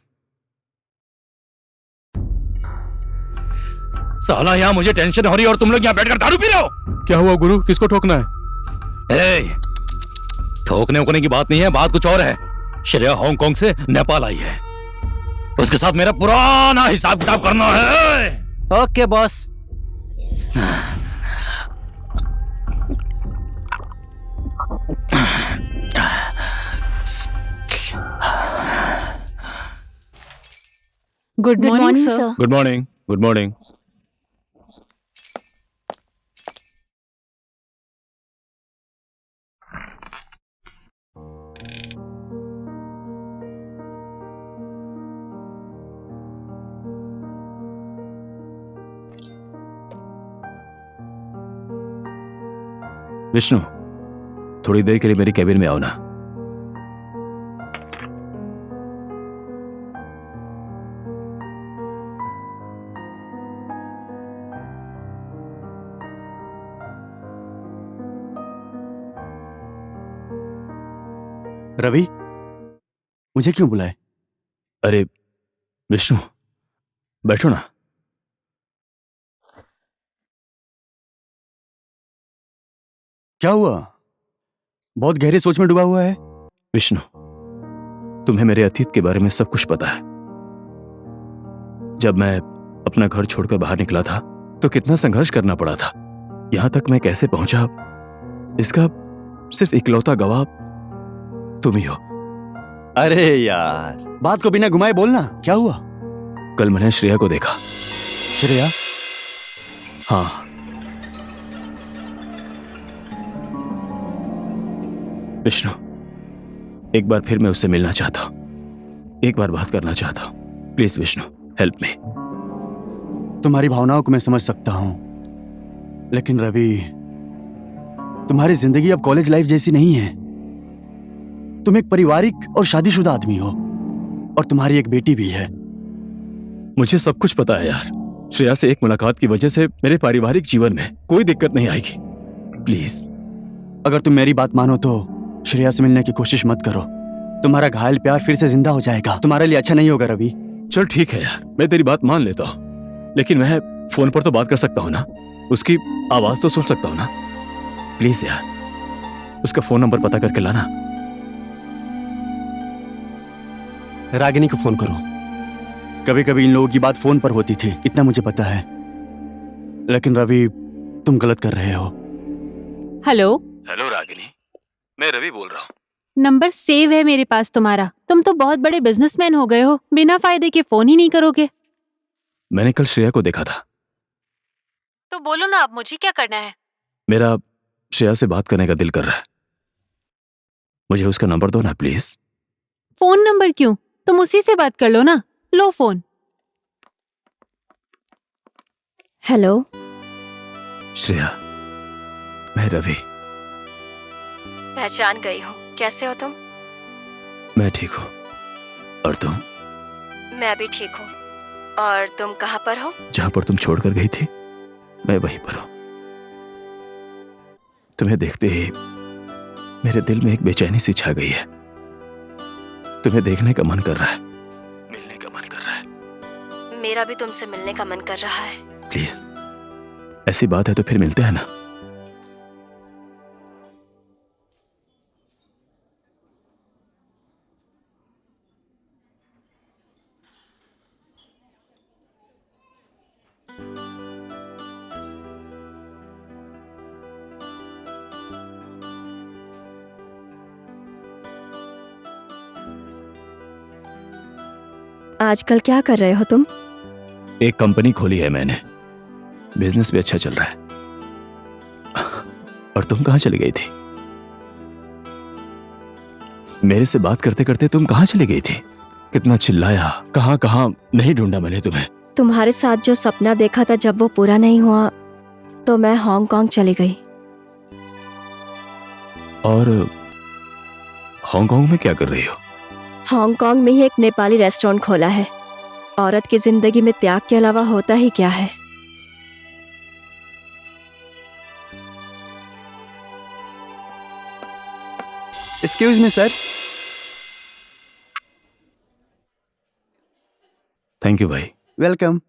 साला, यहाँ मुझे टेंशन हो रही है और तुम लोग यहाँ बैठकर दारू पी रहे हो। क्या हुआ गुरु, किसको ठोकना है? ठोकने उकने की बात नहीं है, बात कुछ और है। श्रेया हांगकांग से नेपाल आई है, उसके साथ मेरा पुराना हिसाब किताब करना है। Okay boss. Good morning sir. Good morning, good morning. Vishnu, थोड़ी देर के लिए मेरी कैबिन में आओ ना। रवि, मुझे क्यों बुलाए? अरे विष्णु, बैठो ना। क्या हुआ? बहुत गहरी सोच में डूबा हुआ है। विष्णु, तुम्हें मेरे अतीत के बारे में सब कुछ पता है। जब मैं अपना घर छोड़कर बाहर निकला था तो कितना संघर्ष करना पड़ा था। यहां तक मैं कैसे पहुंचा, इसका सिर्फ इकलौता गवाह तुम ही हो। अरे यार, बात को बिना घुमाए बोलना। क्या हुआ? कल मैंने श्रेया को देखा। श्रेया? हाँ, विष्णु, एक बार फिर मैं उससे मिलना चाहता हूं, एक बार बात करना चाहता हूं। Please Vishnu, help me. तुम्हारी भावनाओं को मैं समझ सकता हूं, लेकिन रवि, तुम्हारी जिंदगी अब कॉलेज लाइफ जैसी नहीं है। तुम एक पारिवारिक और शादीशुदा आदमी हो और तुम्हारी एक बेटी भी है। मुझे सब कुछ पता है यार। श्रेया से एक मुलाकात की वजह से मेरे पारिवारिक जीवन में कोई दिक्कत नहीं आएगी। प्लीज। अगर तुम मेरी बात मानो तो श्रेया से मिलने की कोशिश मत करो। तुम्हारा घायल प्यार फिर से जिंदा हो जाएगा। तुम्हारे लिए अच्छा नहीं होगा रवि। चल ठीक है यार, मैं तेरी बात मान लेता हूँ, लेकिन मैं फोन पर तो बात कर सकता हूँ ना, उसकी आवाज तो सुन सकता हूँ ना। प्लीज यार, उसका फोन नंबर पता करके लाना। रागिनी को फोन करो। कभी कभी इन लोगों की बात फोन पर होती थी, इतना मुझे पता है। लेकिन रवि, तुम गलत कर रहे हो। हेलो। हेलो रागिनी, मैं रवि बोल रहा हूँ। नंबर सेव है मेरे पास तुम्हारा। तुम तो बहुत बड़े बिजनेसमैन हो गए हो, बिना फायदे के फोन ही नहीं करोगे। मैंने कल श्रेया को देखा था। तो बोलो ना, अब मुझे क्या करना है? मेरा श्रेया से बात करने का दिल कर रहा है। मुझे उसका नंबर दो ना प्लीज। फोन नंबर क्यों? तुम उसी से बात कर लो ना। लो फोन। हेलो। श्रेया, मैं रवि। पहचान गई हूँ। कैसे हो तुम? मैं ठीक हूँ, और तुम? मैं भी ठीक हूँ। और तुम कहाँ पर हो? जहां पर तुम छोड़कर गई थी, मैं वहीं पर हूँ। तुम्हें देखते ही मेरे दिल में एक बेचैनी सी छा गई है। तुम्हें देखने का मन कर रहा है, मिलने का मन कर रहा है। मेरा भी तुमसे मिलने का मन कर रहा है। प्लीज, ऐसी बात है तो फिर मिलते हैं ना। आजकल क्या कर रहे हो तुम? एक कंपनी खोली है मैंने, बिजनेस भी अच्छा चल रहा है। और तुम कहां चली गई थी? मेरे से बात करते करते तुम कहां चली गई थी? कितना चिल्लाया, कहां कहां नहीं ढूंढा मैंने तुम्हें। तुम्हारे साथ जो सपना देखा था, जब वो पूरा नहीं हुआ तो मैं हांगकांग चली गई। और हांगकांग में क्या कर रही हो? हांगकांग में ही एक नेपाली रेस्टोरेंट खोला है। औरत की जिंदगी में त्याग के अलावा होता ही क्या है। Excuse me sir. Thank you भाई। वेलकम।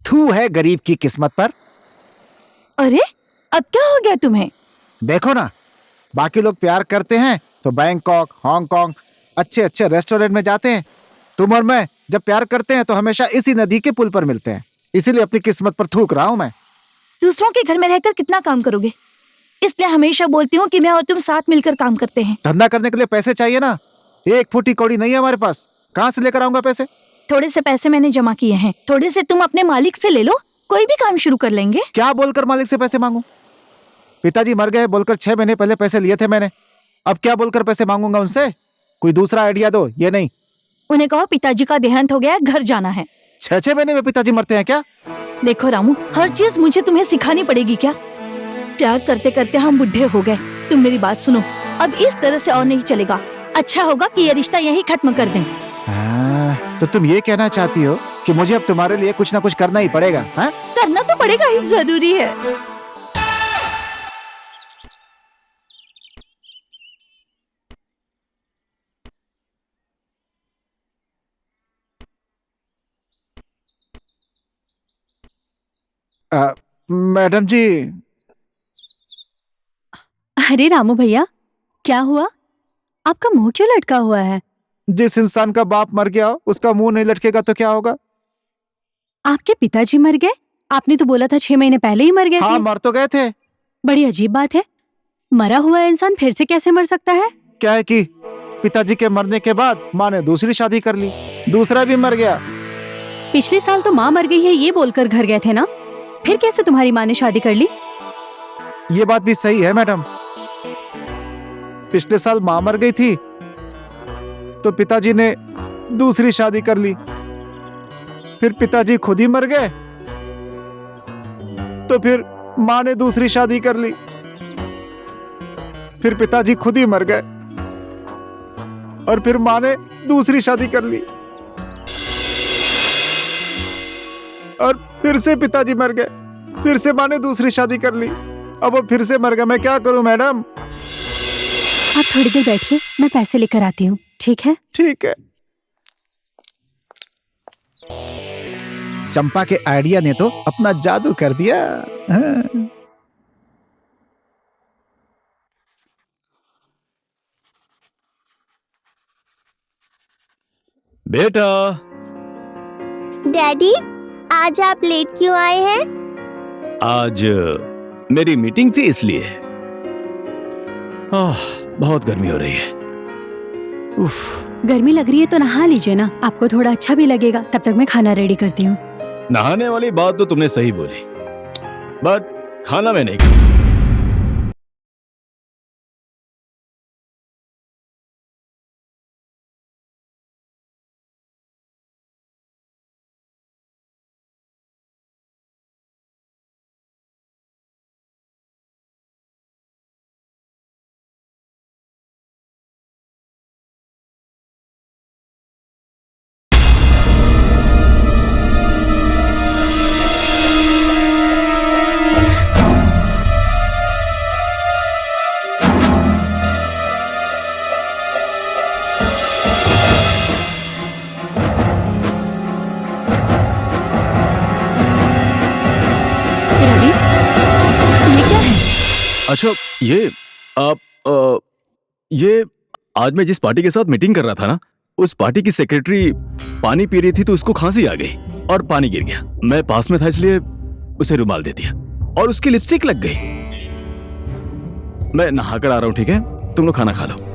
थू है गरीब की किस्मत पर। अरे अब क्या हो गया तुम्हें? देखो ना, बाकी लोग प्यार करते हैं तो बैंकॉक, हांगकांग, अच्छे अच्छे रेस्टोरेंट में जाते हैं। तुम और मैं जब प्यार करते हैं तो हमेशा इसी नदी के पुल पर मिलते हैं। इसीलिए अपनी किस्मत पर थूक रहा हूं मैं। दूसरों के घर में रहकर कितना काम करोगे, इसलिए हमेशा बोलती हूँ कि मैं और तुम साथ मिलकर काम करते हैं। धंधा करने के लिए पैसे चाहिए ना। एक फुटी कौड़ी नहीं है हमारे पास, कहाँ से लेकर आऊंगा पैसे? थोड़े से पैसे मैंने जमा किए हैं, थोड़े से तुम अपने मालिक से ले लो, कोई भी काम शुरू कर लेंगे। क्या बोलकर मालिक से पैसे मांगू? पिताजी मर गए बोलकर 6 महीने पहले पैसे लिए थे मैंने। अब क्या बोलकर पैसे मांगूंगा उनसे? कोई दूसरा आइडिया दो। ये नहीं। उन्हें कहो पिताजी का देहांत हो गया है, घर जाना है। 6 महीने में पिताजी मरते हैं क्या? देखो रामू, हर चीज मुझे तुम्हें सिखानी पड़ेगी क्या? प्यार करते करते हम बुढ़े हो गए। तुम मेरी बात सुनो, अब इस तरह से और नहीं चलेगा। अच्छा होगा कि ये रिश्ता यहीं खत्म कर दें। तो तुम ये कहना चाहती हो कि मुझे अब तुम्हारे लिए कुछ ना कुछ करना ही पड़ेगा? हाँ? करना तो पड़ेगा ही, जरूरी है। मैडम जी। अरे रामू भैया, क्या हुआ? आपका मुंह क्यों लटका हुआ है? जिस इंसान का बाप मर गया उसका मुंह नहीं लटकेगा तो क्या होगा? आपके पिताजी मर गए? आपने तो बोला था 6 महीने पहले ही मर गए हाँ, थे। मर तो गए थे। बड़ी अजीब बात है, मरा हुआ इंसान फिर से कैसे मर सकता है? क्या है कि पिताजी के मरने के बाद माँ ने दूसरी शादी कर ली, दूसरा भी मर गया। पिछले साल तो माँ मर गई है ये बोलकर घर गए थे ना, फिर कैसे तुम्हारी माँ ने शादी कर ली? ये बात भी सही है मैडम। पिछले साल माँ मर गई थी तो पिताजी ने दूसरी शादी कर ली, फिर पिताजी खुद ही मर गए तो फिर माँ ने दूसरी शादी कर ली, फिर पिताजी खुद ही मर गए और फिर माँ ने दूसरी शादी कर ली और फिर से पिताजी मर गए, फिर से माँ ने दूसरी शादी कर ली, अब वो फिर से मर गए। मैं क्या करूं मैडम? आप थोड़ी देर बैठिए, मैं पैसे लेकर आती हूँ, ठीक है? ठीक है। चंपा के आइडिया ने तो अपना जादू कर दिया। हाँ। बेटा। डैडी, आज आप लेट क्यों आए हैं? आज मेरी मीटिंग थी इसलिए। बहुत गर्मी हो रही है। उफ। गर्मी लग रही है तो नहा लीजिए ना, आपको थोड़ा अच्छा भी लगेगा। तब तक मैं खाना रेडी करती हूँ। नहाने वाली बात तो तुमने सही बोली, बट खाना मैं नहीं खाऊंगा। रवि, ये क्या है? अच्छा, ये आज मैं जिस पार्टी के साथ मीटिंग कर रहा था ना, उस पार्टी की सेक्रेटरी पानी पी रही थी तो उसको खांसी आ गई और पानी गिर गया। मैं पास में था इसलिए उसे रुमाल दे दिया और उसकी लिपस्टिक लग गई। मैं नहा कर आ रहा हूं, ठीक है? तुम लोग खाना खा लो।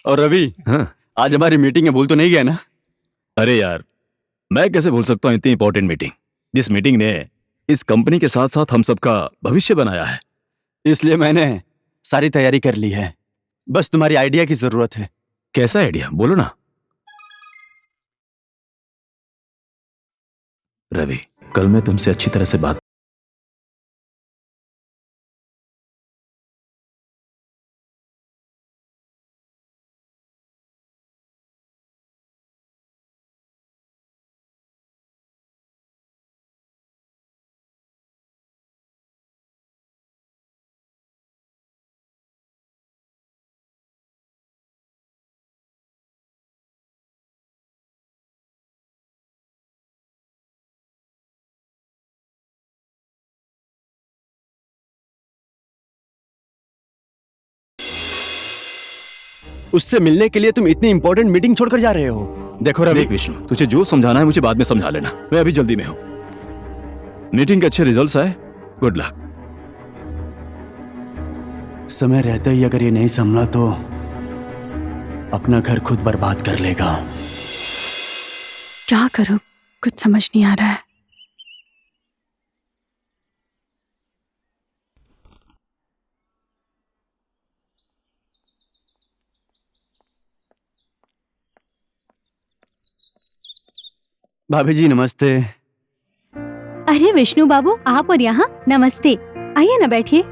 और रवि, हाँ? आज हमारी मीटिंग है, भूल तो नहीं गया ना? अरे यार, मैं कैसे भूल सकता हूँ इतनी इंपॉर्टेंट मीटिंग, जिस मीटिंग ने इस कंपनी के साथ साथ हम सबका भविष्य बनाया है। इसलिए मैंने सारी तैयारी कर ली है, बस तुम्हारी आइडिया की जरूरत है। कैसा आइडिया, बोलो ना। रवि, कल मैं तुमसे अच्छी तरह से बात उससे मिलने के लिए तुम इतनी इंपॉर्टेंट मीटिंग छोड़कर जा रहे हो? देखो रवि, देख विष्णु, तुझे जो समझाना है मुझे बाद में समझा लेना, मैं अभी जल्दी में हूं। मीटिंग के अच्छे रिजल्ट्स आए, गुड लक। समय रहते ही अगर ये नहीं संभला तो अपना घर खुद बर्बाद कर लेगा। क्या करूं, कुछ समझ नहीं आ रहा है। भाभी जी नमस्ते। अरे विष्णु बाबू, आप और यहाँ, नमस्ते। आइए ना, बैठिए।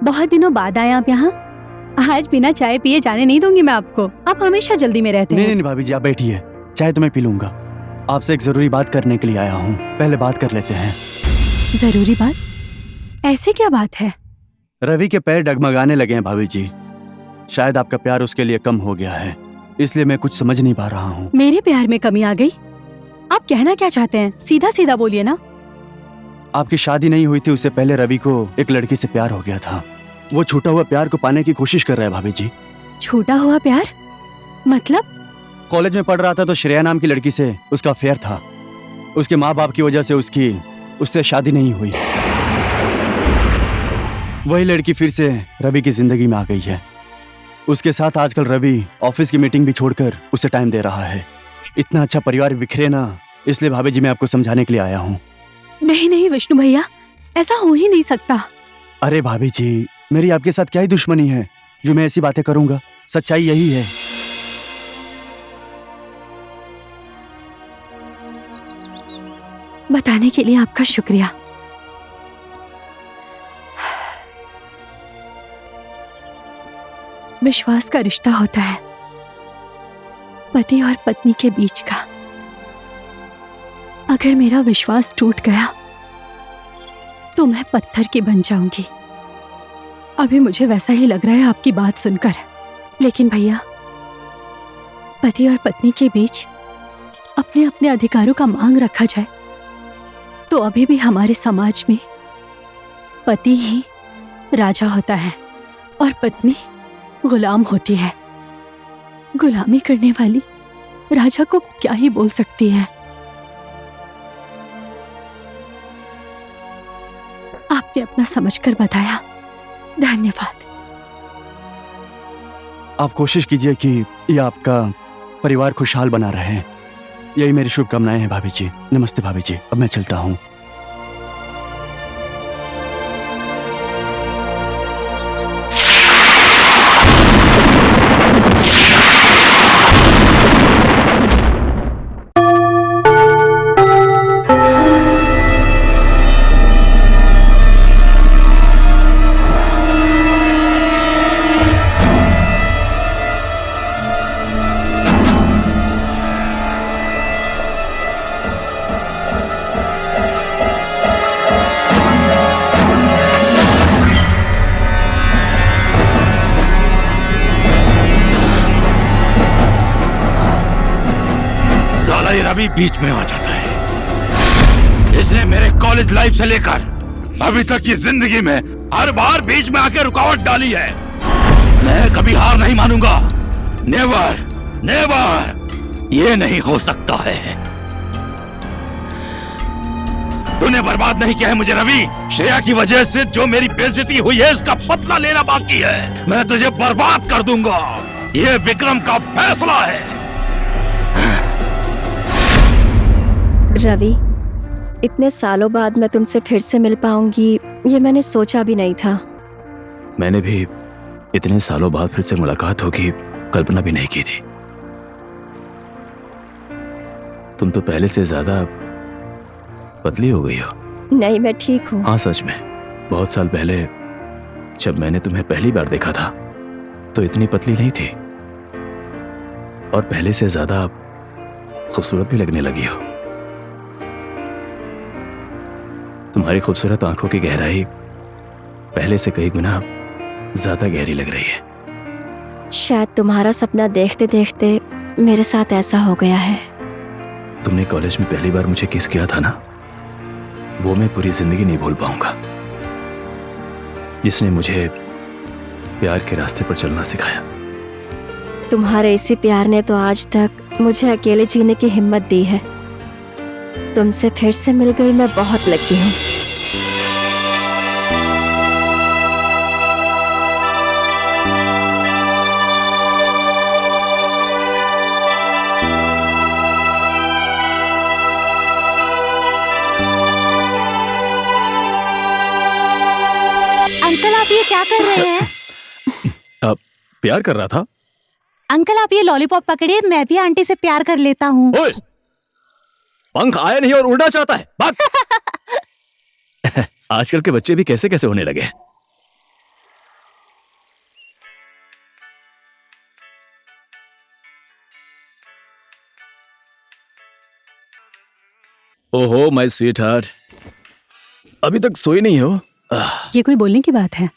बहुत दिनों बाद आए आप यहाँ। आज बिना चाय पिए जाने नहीं दूंगी मैं आपको। आप हमेशा जल्दी में रहते नहीं हैं। नहीं भाभी जी, आप बैठिए, चाय तो मैं पी लूंगा। आपसे एक जरूरी बात करने के लिए आया हूँ, पहले बात कर लेते हैं। जरूरी बात? ऐसे क्या बात है? रवि के पैर डगमगाने लगे हैं भाभी जी। शायद आपका प्यार उसके लिए कम हो गया है, इसलिए मैं कुछ समझ नहीं पा रहा हूँ। मेरे प्यार में कमी आ गई? आप कहना क्या चाहते हैं? सीधा सीधा बोलिए ना। आपकी शादी नहीं हुई थी उससे पहले रवि को एक लड़की से प्यार हो गया था। वो छूटा हुआ प्यार को पाने की कोशिश कर रहा है भाभी जी। छूटा हुआ प्यार मतलब? कॉलेज में पढ़ रहा था तो श्रेया नाम की लड़की से उसका अफेयर था। उसके माँ बाप की वजह से उससे शादी नहीं हुई। वही लड़की फिर से रवि की जिंदगी में आ गई है। उसके साथ आजकल रवि ऑफिस की मीटिंग भी छोड़कर उसे टाइम दे रहा है। इतना अच्छा परिवार बिखरे ना, इसलिए भाभी जी मैं आपको समझाने के लिए आया हूँ। नहीं नहीं विष्णु भैया, ऐसा हो ही नहीं सकता। अरे भाभी जी, मेरी आपके साथ क्या ही दुश्मनी है जो मैं ऐसी बातें करूंगा। सच्चाई यही है। बताने के लिए आपका शुक्रिया। विश्वास का रिश्ता होता है पति और पत्नी के बीच का। अगर मेरा विश्वास टूट गया तो मैं पत्थर की बन जाऊंगी। अभी मुझे वैसा ही लग रहा है आपकी बात सुनकर। लेकिन भैया, पति और पत्नी के बीच अपने अपने अधिकारों का मांग रखा जाए तो अभी भी हमारे समाज में पति ही राजा होता है और पत्नी गुलाम होती है। गुलामी करने वाली राजा को क्या ही बोल सकती है। आपने अपना समझकर बताया, धन्यवाद। आप कोशिश कीजिए कि ये आपका परिवार खुशहाल बना रहे। यही मेरी शुभकामनाएं हैं भाभी जी। नमस्ते भाभी जी, अब मैं चलता हूँ। रवि बीच में आ जाता है। इसने मेरे कॉलेज लाइफ से लेकर अभी तक की जिंदगी में हर बार बीच में आकर रुकावट डाली है। मैं कभी हार नहीं मानूंगा। नेवर नेवर, ये नहीं हो सकता है। तूने बर्बाद नहीं किया है मुझे रवि। श्रेया की वजह से जो मेरी बेइज्जती हुई है उसका बदला लेना बाकी है। मैं तुझे बर्बाद कर दूंगा। ये विक्रम का फैसला है। रवि, इतने सालों बाद मैं तुमसे फिर से मिल पाऊंगी ये मैंने सोचा भी नहीं था। मैंने भी इतने सालों बाद फिर से मुलाकात होगी कल्पना भी नहीं की थी। तुम तो पहले से ज्यादा पतली हो गई हो। नहीं, मैं ठीक हूँ। हाँ सच में, बहुत साल पहले जब मैंने तुम्हें पहली बार देखा था तो इतनी पतली नहीं थी और पहले से ज्यादा खूबसूरत भी लगने लगी हो। तुम्हारी खूबसूरत आंखों की गहराई पहले से कई गुना ज्यादा गहरी लग रही है। शायद तुम्हारा सपना देखते देखते मेरे साथ ऐसा हो गया है। तुमने कॉलेज में पहली बार मुझे किस किया था ना, वो मैं पूरी जिंदगी नहीं भूल पाऊंगा। जिसने मुझे प्यार के रास्ते पर चलना सिखाया। तुम्हारे इसी प्यार ने तो आज तक मुझे अकेले जीने की हिम्मत दी है। तुमसे फिर से मिल गई, मैं बहुत लकी हूँ। अंकल, आप ये क्या कर रहे हैं? अब प्यार कर रहा था। अंकल आप ये लॉलीपॉप पकड़िए, मैं भी आंटी से प्यार कर लेता हूँ। ओए, पंख आया नहीं और उड़ना चाहता है। भाग। आजकल के बच्चे भी कैसे कैसे होने लगे। ओहो माय स्वीट हार्ट, अभी तक सोई नहीं हो? ये कोई बोलने की बात है?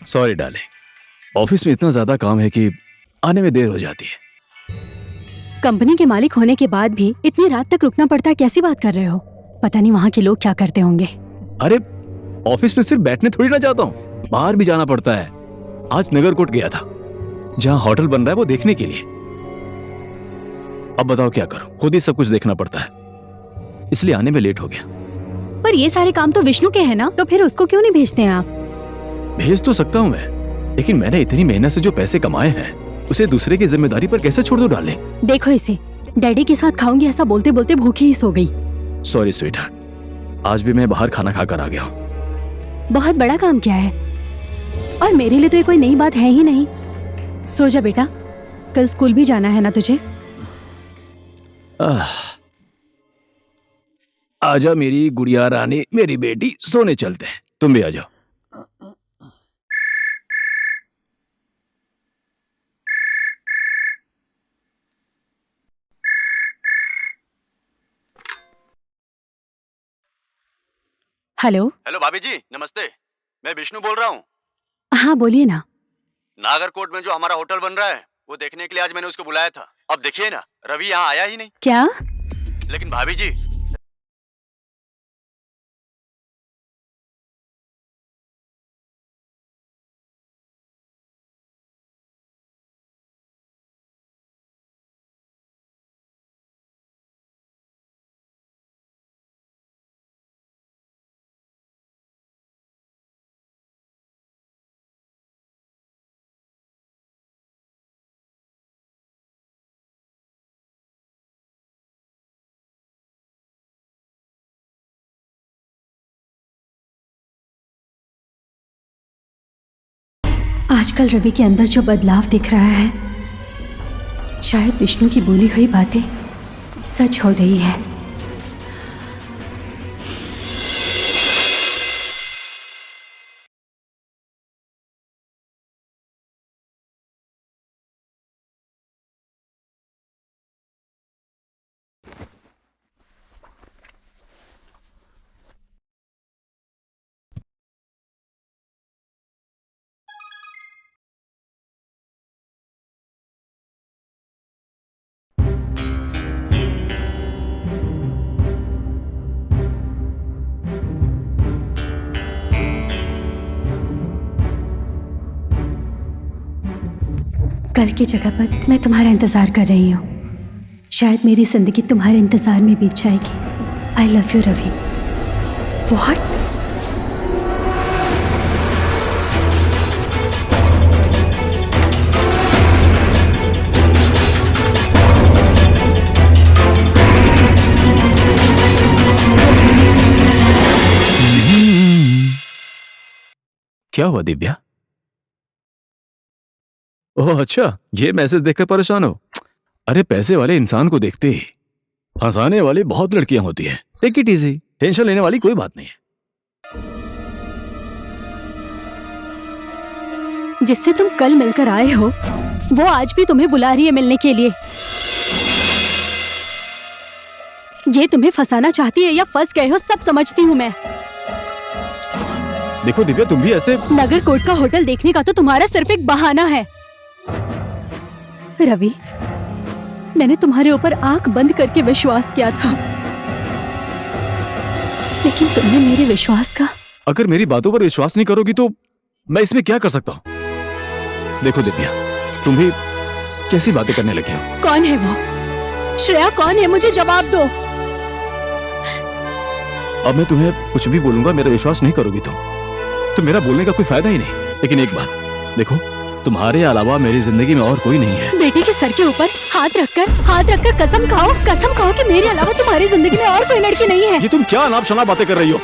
सॉरी डार्लिंग, ऑफिस में इतना ज्यादा काम है कि आने में देर हो जाती है। कंपनी के मालिक होने के बाद भी इतनी रात तक रुकना पड़ता है, कैसी बात कर रहे हो? पता नहीं वहाँ के लोग क्या करते होंगे। अरे ऑफिस में सिर्फ बैठने थोड़ी ना जाता हूँ, बाहर भी जाना पड़ता है। आज नगरकोट गया था, जहाँ होटल बन रहा है वो देखने के लिए। अब बताओ क्या करूँ, खुद ही सब कुछ देखना पड़ता है, इसलिए आने में लेट हो गया। पर ये सारे काम तो विष्णु के हैं ना, तो फिर उसको क्यों नहीं भेजते हैं आप? भेज तो सकता हूँ मैं, लेकिन मैंने इतनी मेहनत से जो पैसे कमाए हैं उसे दूसरे की जिम्मेदारी पर कैसे छोड़ दो डार्लिंग? देखो इसे, डैडी के साथ खाऊंगी ऐसा बोलते बोलते भूखी ही सो गई। सॉरी स्वीट हार्ट, आज भी मैं बाहर खाना खाकर आ गया हूँ। बहुत बड़ा काम किया है, और मेरे लिए तो ये कोई नई बात है ही नहीं। सो जा बेटा, कल स्कूल भी जाना है ना तुझे। आजा मेरी गुड़िया रानी, मेरी बेटी, सोने चलते हैं। तुम भी आ जाओ। हेलो। हेलो भाभी जी, नमस्ते। मैं विष्णु बोल रहा हूँ। हाँ बोलिए ना। नागरकोट में जो हमारा होटल बन रहा है वो देखने के लिए आज मैंने उसको बुलाया था। अब देखिए ना, रवि यहाँ आया ही नहीं। क्या? लेकिन भाभी जी, आजकल रवि के अंदर जो बदलाव दिख रहा है, शायद विष्णु की बोली हुई बातें सच हो रही है। कल की जगह पर मैं तुम्हारा इंतजार कर रही हूँ। शायद मेरी जिंदगी तुम्हारे इंतजार में बीत जाएगी। I love you Ravi. What? क्या हुआ दिव्या? ओह अच्छा, ये मैसेज देखकर परेशान हो? अरे पैसे वाले इंसान को देखते ही हंसाने वाली बहुत लड़कियां होती हैं। टेक इट इजी, टेंशन लेने वाली कोई बात नहीं है। जिससे तुम कल मिलकर आए हो वो आज भी तुम्हें बुला रही है मिलने के लिए। ये तुम्हें फंसाना चाहती है या फंस गए हो, सब समझती हूँ मैं। देखो दिव्या, तुम भी ऐसे। नगरकोट का होटल देखने का तो तुम्हारा सिर्फ एक बहाना है। रवि, मैंने तुम्हारे ऊपर आंख बंद करके विश्वास किया था, लेकिन तुमने मेरे विश्वास का। अगर मेरी बातों पर विश्वास नहीं करोगी तो मैं इसमें क्या कर सकता हूँ? देखो दिव्या, तुम भी कैसी बातें करने लगी हो? कौन है वो? श्रेया कौन है? मुझे जवाब दो। अब मैं तुम्हें कुछ भी बोलूंगा, मेरा विश्वास नहीं करोगी तो मेरा बोलने का कोई फायदा ही नहीं। लेकिन एक बात देखो, तुम्हारे अलावा मेरी जिंदगी में और कोई नहीं है। बेटी के सर के ऊपर हाथ रखकर कसम खाओ कि मेरे अलावा तुम्हारी जिंदगी में और कोई लड़की नहीं है। ये तुम क्या अनाप शनाप बातें कर रही हो?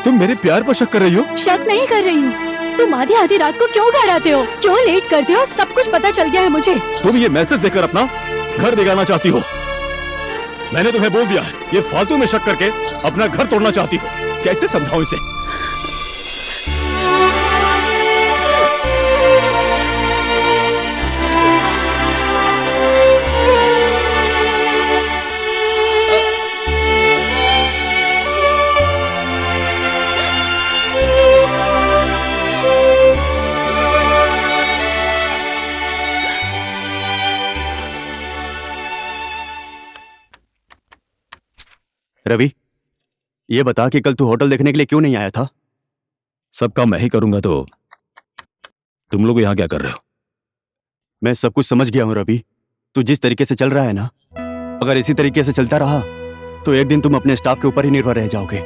तुम मेरे प्यार पर शक कर रही हो? शक नहीं कर रही हूँ, तुम आधी आधी रात को क्यों घर आते हो, क्यों लेट करते हो? सब कुछ पता चल गया है मुझे। तुम ये मैसेज देकर अपना घर बिगाड़ना चाहती हो। मैंने तुम्हें बोल दिया है, ये फालतू में शक करके अपना घर तोड़ना चाहती हो। कैसे समझाऊं इसे? रवि, ये बता कि कल तू होटल देखने के लिए क्यों नहीं आया था? सब काम मैं ही करूंगा तो तुम लोग यहाँ क्या कर रहे हो? मैं सब कुछ समझ गया हूँ रवि। तू जिस तरीके से चल रहा है ना, अगर इसी तरीके से चलता रहा तो एक दिन तुम अपने स्टाफ के ऊपर ही निर्भर रह जाओगे।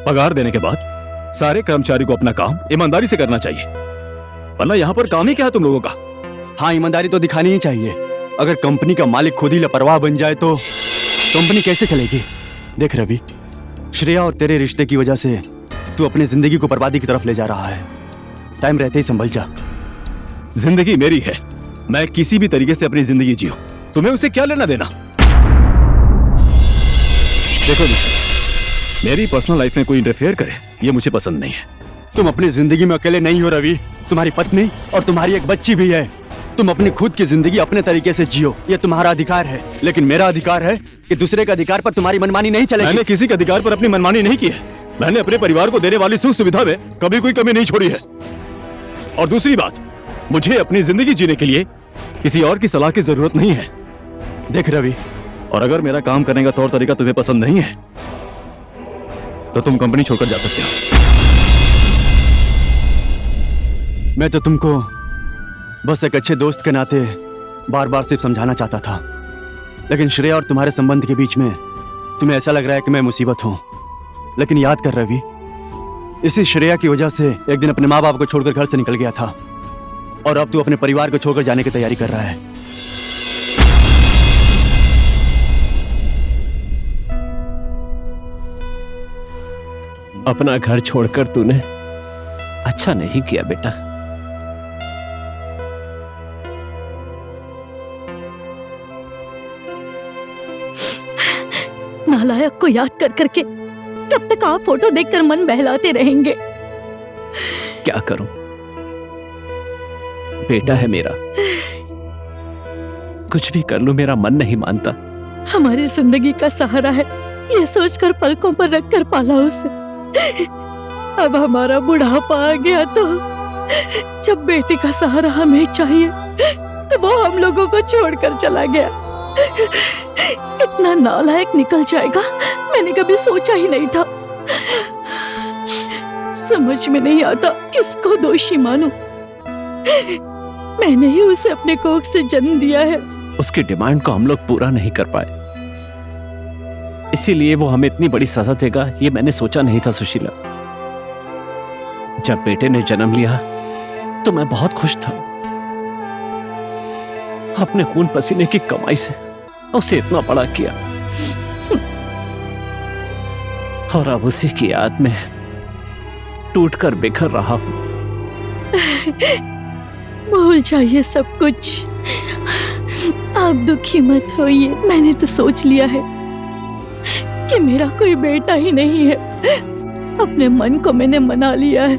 पगार देने के बाद सारे कर्मचारी को अपना काम ईमानदारी से करना चाहिए, वरना यहाँ पर काम ही क्या है तुम लोगों का? हाँ, ईमानदारी तो दिखानी ही चाहिए। अगर कंपनी का मालिक खुद ही लापरवाह बन जाए तो कंपनी कैसे चलेगी? देख रवि, श्रेया और तेरे रिश्ते की वजह से तू अपनी जिंदगी को बर्बादी की तरफ ले जा रहा है। टाइम रहते ही संभल जा। जिंदगी मेरी है, मैं किसी भी तरीके से अपनी जिंदगी जियो, तुम्हें उसे क्या लेना देना? देखो निशा, मेरी पर्सनल लाइफ में कोई इंटरफेयर करे ये मुझे पसंद नहीं है। तुम अपनी जिंदगी में अकेले नहीं हो रवि, तुम्हारी पत्नी और तुम्हारी एक बच्ची भी है। तुम अपनी खुद की जिंदगी अपने तरीके से जियो, ये तुम्हारा अधिकार है। लेकिन मेरा अधिकार है कि दूसरे के अधिकार पर तुम्हारी मनमानी नहीं चलेगी। मैंने किसी के अधिकार पर अपनी मनमानी नहीं की है। मैंने अपने परिवार को देने वाली सुख सुविधा में कभी कोई कमी नहीं छोड़ी है। और दूसरी बात, मुझे अपनी जिंदगी जीने के लिए किसी और की सलाह की जरूरत नहीं है। देख रवि, और अगर मेरा काम करने का तौर तरीका तुम्हें पसंद नहीं है तो तुम कंपनी छोड़कर जा सकते हो। मैं तो तुमको बस एक अच्छे दोस्त के नाते बार बार सिर्फ समझाना चाहता था, लेकिन श्रेया और तुम्हारे संबंध के बीच में तुम्हें ऐसा लग रहा है कि मैं मुसीबत हूं। लेकिन याद कर रवि, इसी श्रेया की वजह से एक दिन अपने माँ बाप को छोड़कर घर से निकल गया था, और अब तू अपने परिवार को छोड़कर जाने की तैयारी कर रहा है। अपना घर छोड़कर तूने अच्छा नहीं किया बेटा। नालायक को याद कर करके कब तक आप फोटो देखकर मन बहलाते रहेंगे? क्या करूं, बेटा है मेरा, कुछ भी कर लूं मेरा मन नहीं मानता। हमारी जिंदगी का सहारा है, ये सोचकर पलकों पर रखकर पाला उसे। अब हमारा बुढ़ापा आ गया तो जब बेटे का सहारा हमें चाहिए तो वो हम लोगों को छोड़कर चला गया। इतना नालायक निकल जाएगा मैंने कभी सोचा ही नहीं था। समझ में नहीं आता किसको दोषी मानूं। मैंने ही उसे अपने कोख से जन्म दिया है। उसकी डिमांड को हम लोग पूरा नहीं कर पाए, इसीलिए वो हमें इतनी बड़ी सजा देगा ये मैंने सोचा नहीं था सुशीला। जब बेटे ने जन्म लिया तो मैं बहुत खुश था। अपने खून पसीने की कमाई से उसे इतना बड़ा किया, और अब उसी की याद में टूटकर बिखर रहा हूं। भूल जाइए सब कुछ, आप दुखी मत होइए। मैंने तो सोच लिया है कि मेरा कोई बेटा ही नहीं है। अपने मन को मैंने मना लिया है।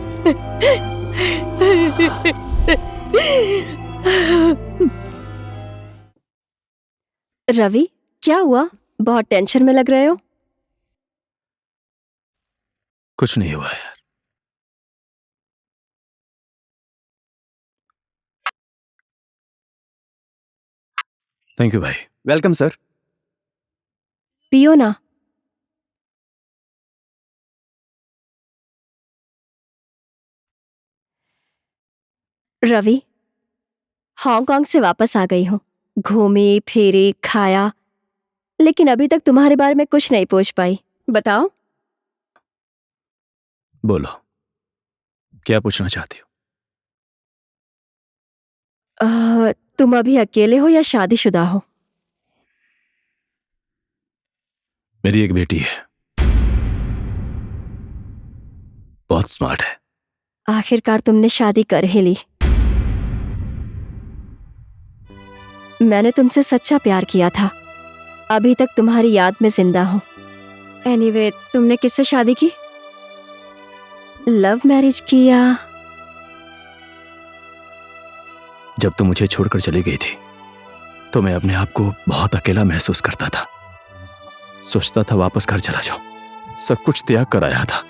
रवि, क्या हुआ? बहुत टेंशन में लग रहे हो। कुछ नहीं हुआ यार। थैंक यू भाई। Welcome sir. पियो ना। रवि, हांगकांग से वापस आ गई हूँ। घूमी फिरी खाया, लेकिन अभी तक तुम्हारे बारे में कुछ नहीं पूछ पाई। बताओ। बोलो, क्या पूछना चाहती हो? तुम अभी अकेले हो या शादीशुदा हो? मेरी एक बेटी है, बहुत स्मार्ट है। आखिरकार तुमने शादी कर ही ली। मैंने तुमसे सच्चा प्यार किया था, अभी तक तुम्हारी याद में जिंदा हूं। एनीवे, तुमने किससे शादी की? लव मैरिज की या? जब तुम मुझे छोड़कर चली गई थी तो मैं अपने आप को बहुत अकेला महसूस करता था। सोचता था वापस घर चला जाऊं, सब कुछ त्याग कर आया था।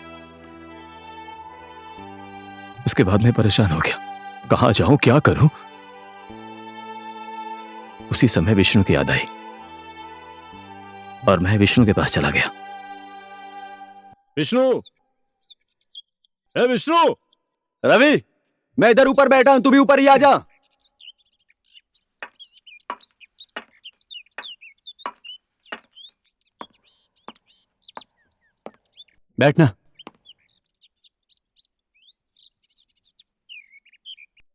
उसके बाद मैं परेशान हो गया, कहां जाऊं, क्या करूं। उसी समय विष्णु की याद आई और मैं विष्णु के पास चला गया। विष्णु, ए विष्णु! रवि, मैं इधर ऊपर बैठा हूं, तू भी ऊपर ही आ जा। बैठना।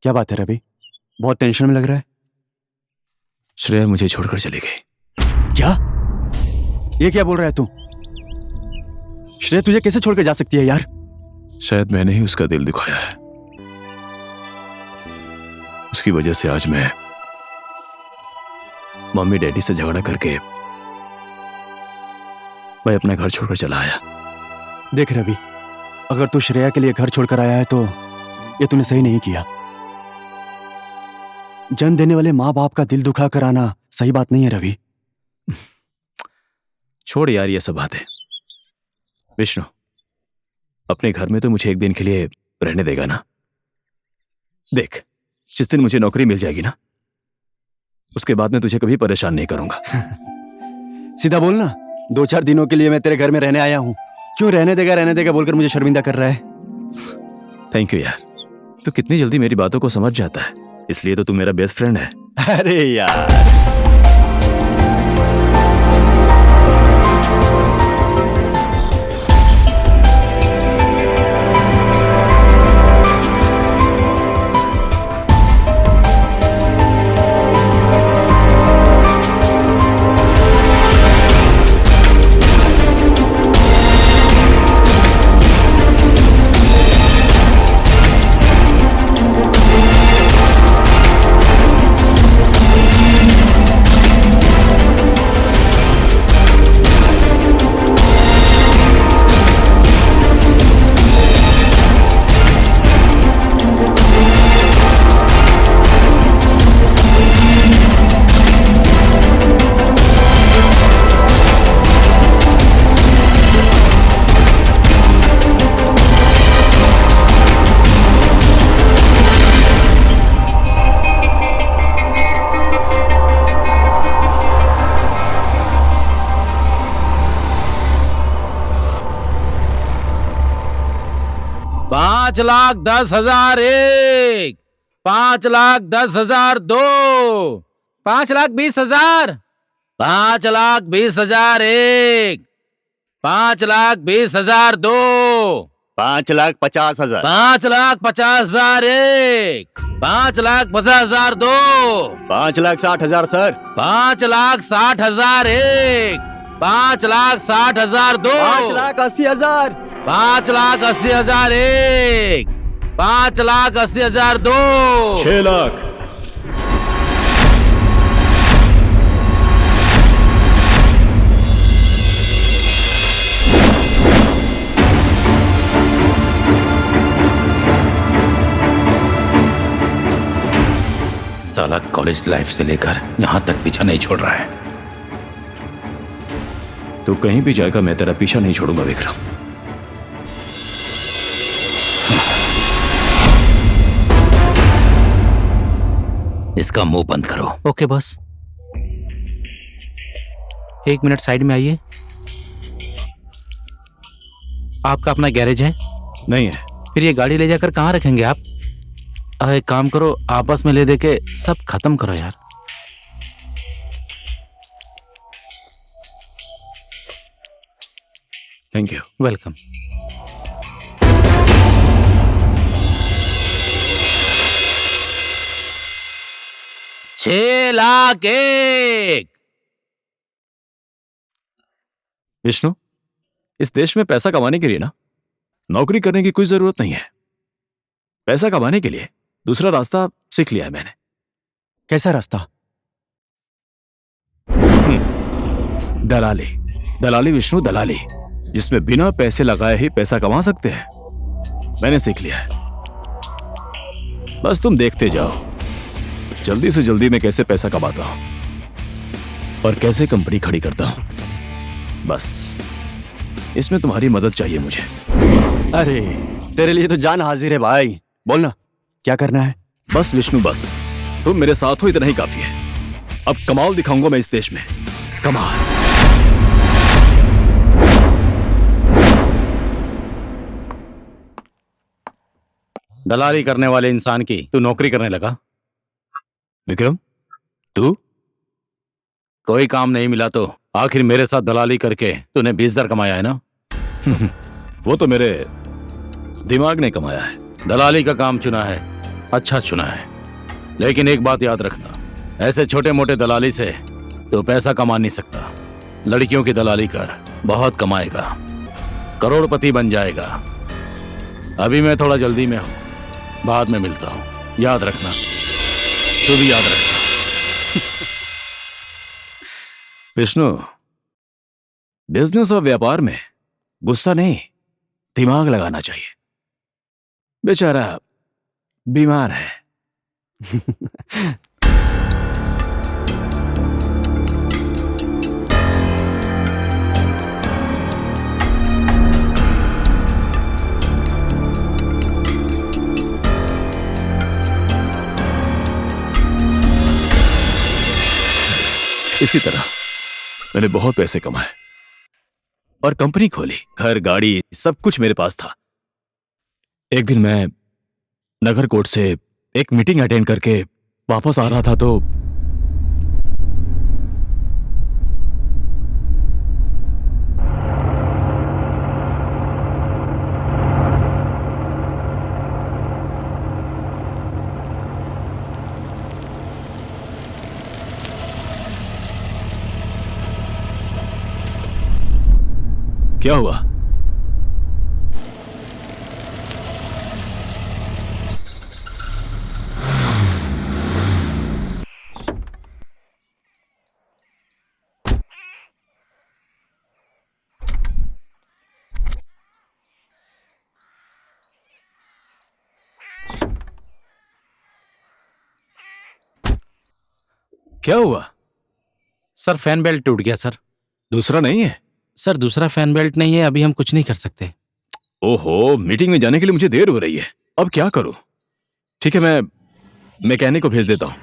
क्या बात है रवि, बहुत टेंशन में लग रहा है। श्रेया मुझे छोड़कर चली गई। क्या? ये क्या बोल रहा है तू? श्रेया तुझे कैसे छोड़ के जा सकती है यार? शायद मैंने ही उसका दिल दुखाया है। उसकी वजह से आज मैं मम्मी डैडी से झगड़ा करके मैं अपना घर छोड़कर चला आया। देख रवि, अगर तू श्रेया के लिए घर छोड़कर आया है तो ये तूने सही नहीं किया। जन्म देने वाले माँ बाप का दिल दुखा कर आना सही बात नहीं है रवि। छोड़ यार ये सब बातें। विष्णु, अपने घर में तो मुझे एक दिन के लिए रहने देगा ना? देख, जिस दिन मुझे नौकरी मिल जाएगी ना, उसके बाद मैं तुझे कभी परेशान नहीं करूंगा। सीधा बोलना, 2-4 दिनों के लिए मैं तेरे घर में रहने आया हूं, क्यों रहने देगा बोलकर मुझे शर्मिंदा कर रहा है। थैंक यू यार, तू कितनी जल्दी मेरी बातों को समझ जाता है, इसलिए तो तू मेरा बेस्ट फ्रेंड है। अरे यार, पाँच लाख 10,000 एक, 5,10,000 दो, 5,20,000, 5,20,000 एक, 5,20,000 दो, 5,50,000, 5,50,000 एक, 5,50,000 दो, 5,60,000 सर, 5,60,000 एक, 5,60,000 दो, 5,80,000, 5,80,000 एक, 5,80,000 दो, 6 लाख। साला कॉलेज लाइफ से लेकर यहां तक पीछा नहीं छोड़ रहा है। तू कहीं भी जाएगा, मैं तेरा पीछा नहीं छोड़ूंगा विक्रम। इसका मुंह बंद करो। Okay boss. 1 मिनट साइड में आइए। आपका अपना गैरेज है? नहीं है। फिर ये गाड़ी ले जाकर कहाँ रखेंगे आप? एक काम करो, आपस में ले दे के सब खत्म करो यार। Thank you. वेलकम। छह लाख एक। विष्णु, इस देश में पैसा कमाने के लिए ना नौकरी करने की कोई जरूरत नहीं है। पैसा कमाने के लिए दूसरा रास्ता सीख लिया है मैंने। कैसा रास्ता? दलाली। दलाली विष्णु, दलाली, जिसमें बिना पैसे लगाए ही पैसा कमा सकते हैं, मैंने सीख लिया है। बस तुम देखते जाओ जल्दी से जल्दी मैं कैसे पैसा कमाता हूं और कैसे कंपनी खड़ी करता हूं। बस इसमें तुम्हारी मदद चाहिए मुझे। अरे तेरे लिए तो जान हाजिर है भाई, बोलना क्या करना है? बस विष्णु, बस तुम मेरे साथ हो, इतना ही काफी है। अब कमाल दिखाऊंगा मैं इस देश में, कमाल। दलाली करने वाले इंसान की तू नौकरी करने लगा? विक्रम, तू कोई काम नहीं मिला तो आखिर मेरे साथ दलाली करके तूने 20,000 कमाया है ना? वो तो मेरे दिमाग ने कमाया है। दलाली का काम चुना है, अच्छा चुना है, लेकिन एक बात याद रखना, ऐसे छोटे मोटे दलाली से तो पैसा कमा नहीं सकता। लड़कियों की दलाली कर, बहुत कमाएगा, करोड़पति बन जाएगा। अभी मैं थोड़ा जल्दी में हूं, बाद में मिलता हूं, याद रखना, तू भी याद रखना। विष्णु, बिजनेस और व्यापार में गुस्सा नहीं, दिमाग लगाना चाहिए। बेचारा बीमार है। इसी तरह मैंने बहुत पैसे कमाए और कंपनी खोली, घर गाड़ी सब कुछ मेरे पास था। एक दिन मैं नगर कोर्ट से एक मीटिंग अटेंड करके वापस आ रहा था तो क्या हुआ? क्या हुआ? सर फैन बेल्ट टूट गया सर। दूसरा नहीं है? सर दूसरा फैन बेल्ट नहीं है, अभी हम कुछ नहीं कर सकते। ओहो, मीटिंग में जाने के लिए मुझे देर हो रही है, अब क्या करूं? ठीक है, मैं मैकेनिक को भेज देता हूं,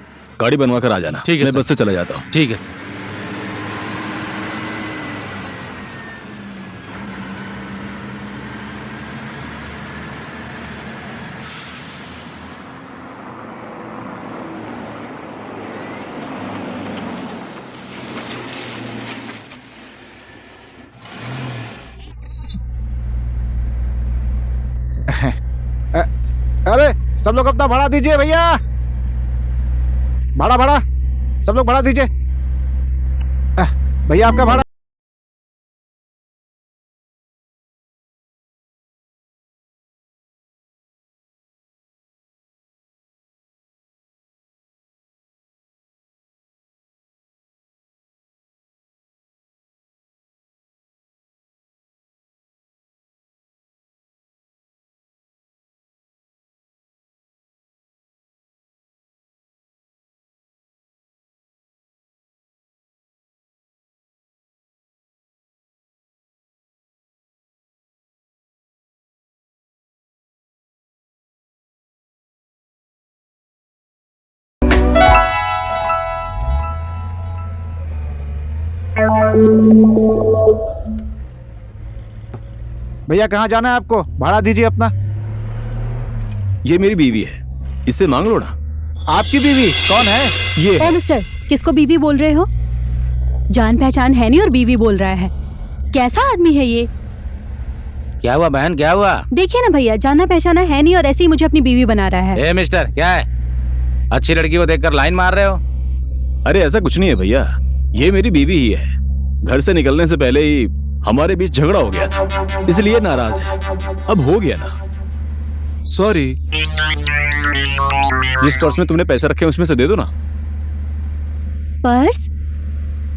गाड़ी बनवा कर आ जाना। ठीक है, मैं बस से चला जाता हूं। ठीक है सर। अरे सब लोग अपना भाड़ा दीजिए भैया, भाड़ा भाड़ा, सब लोग भाड़ा दीजिए। भैया आपका भाड़ा। भैया कहाँ जाना है आपको? भाड़ा दीजिए अपना। ये मेरी बीवी है, इससे मांग लो ना। आपकी बीवी कौन है? ये ओ मिस्टर, किसको बीवी बोल रहे हो? जान पहचान है नहीं और बीवी बोल रहा है। कैसा आदमी है ये? क्या हुआ बहन, क्या हुआ? देखिए ना भैया, जाना पहचाना है नहीं और ऐसे ही मुझे अपनी बीवी बना रहा है। ए मिस्टर, क्या है? अच्छी लड़की को देखकर लाइन मार रहे हो? अरे ऐसा कुछ नहीं है भैया, ये मेरी बीवी ही है। घर से निकलने से पहले ही हमारे बीच झगड़ा हो गया था, इसलिए नाराज है। अब हो गया ना, सॉरी। जिस पर्स में तुमने पैसे रखे हैं उसमें से दे दो ना। पर्स?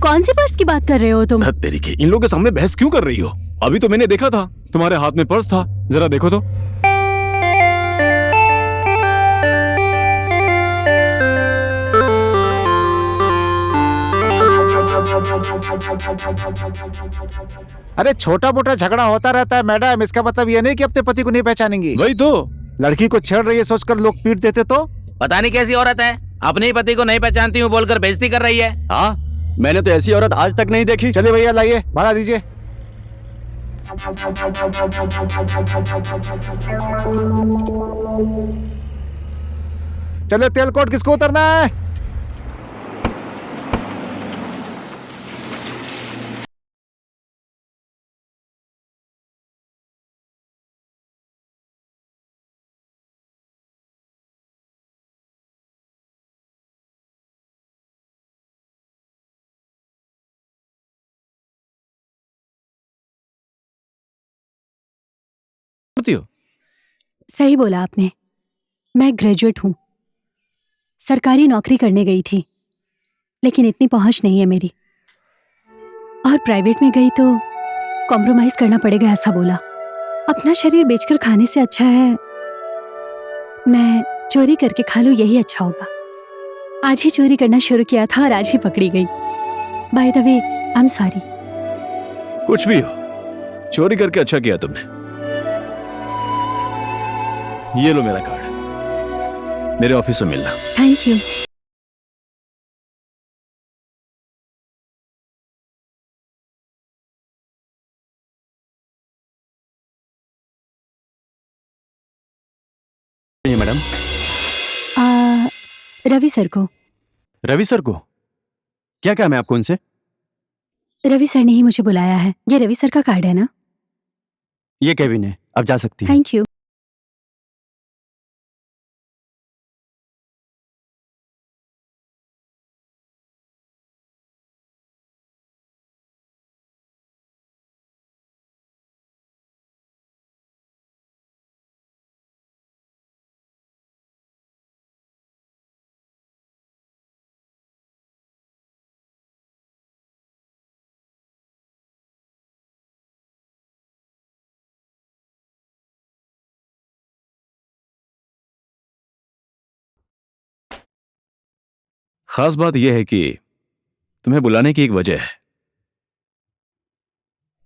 कौन सी पर्स की बात कर रहे हो तुम? तेरी के, इन लोगों के सामने बहस क्यों कर रही हो? अभी तो मैंने देखा था तुम्हारे हाथ में पर्स था, जरा देखो तो। अरे छोटा मोटा झगड़ा होता रहता है मैडम, इसका मतलब ये नहीं कि अपने पति को नहीं पहचानेंगी। वही तो। लड़की को छेड़ रही है सोचकर लोग पीट देते तो। पता नहीं कैसी औरत है, अपने ही पति को नहीं पहचानती हूँ बोलकर बेइज्जती कर रही है। हाँ, मैंने तो ऐसी औरत आज तक नहीं देखी। चलिए भैया लाइए, भाड़ा दीजिए। चलिए, तेल कोट किसको उतरना है? हो? सही बोला आपने। मैं ग्रेजुएट हूँ, सरकारी नौकरी करने गई थी, लेकिन इतनी पहुंच नहीं है मेरी, और प्राइवेट में गई तो कॉम्प्रोमाइज करना पड़ेगा ऐसा बोला। अपना शरीर बेचकर खाने से अच्छा है मैं चोरी करके खा लूं, यही अच्छा होगा। आज ही चोरी करना शुरू किया था और आज ही पकड़ी गई। By the way, I am sorry. कुछ भी हो, चोरी करके अच्छा किया तुमने। ये लो मेरा कार्ड, मेरे ऑफिस में मिलना। Thank you. Madam. Ravi sir को। रवि सर को? क्या काम है आपको उनसे? रवि सर ने ही मुझे बुलाया है। ये रवि सर का कार्ड है ना? ये केविन है, अब जा सकती हैं। Thank you. खास बात यह है कि तुम्हें बुलाने की एक वजह है।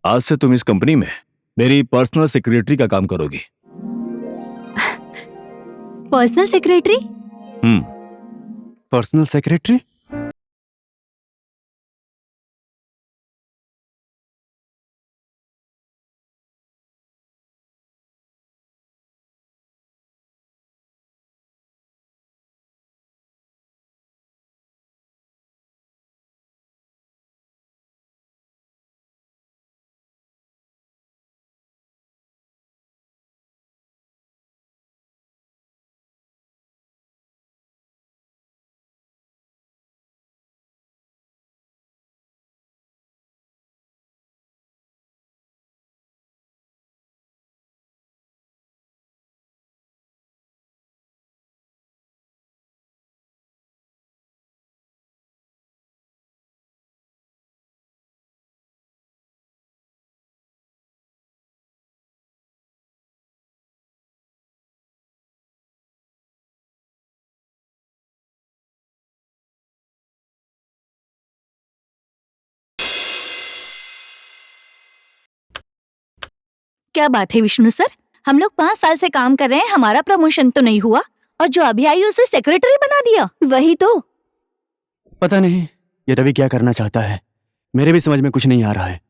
आज से तुम इस कंपनी में मेरी पर्सनल सेक्रेटरी का काम करोगी। Personal secretary? Personal secretary? क्या बात है विष्णु सर, हम लोग 5 साल से काम कर रहे हैं, हमारा प्रमोशन तो नहीं हुआ और जो अभी आई उसे सेक्रेटरी बना दिया। वही तो। पता नहीं ये रवि क्या करना चाहता है, मेरे भी समझ में कुछ नहीं आ रहा है।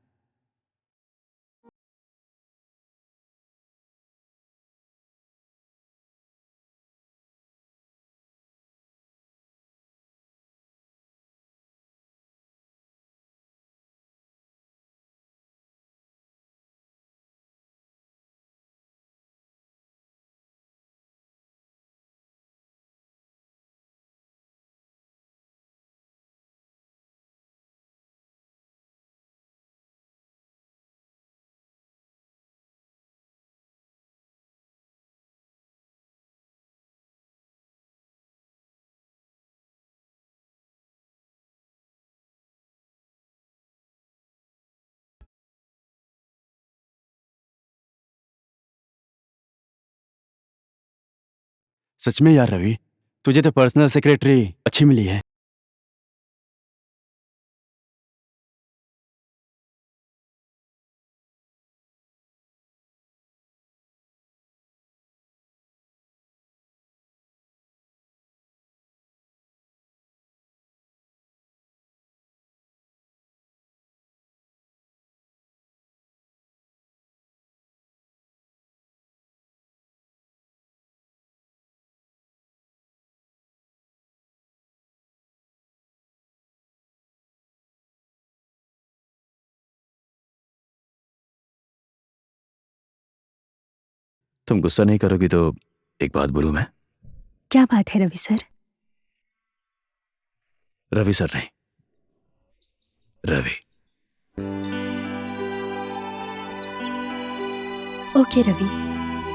सच में यार रवि, तुझे तो पर्सनल सेक्रेटरी अच्छी मिली है। तुम गुस्सा नहीं करोगी तो एक बात बोलूं मैं? क्या बात है रवि सर? रवि सर नहीं, रवि। ओके रवि,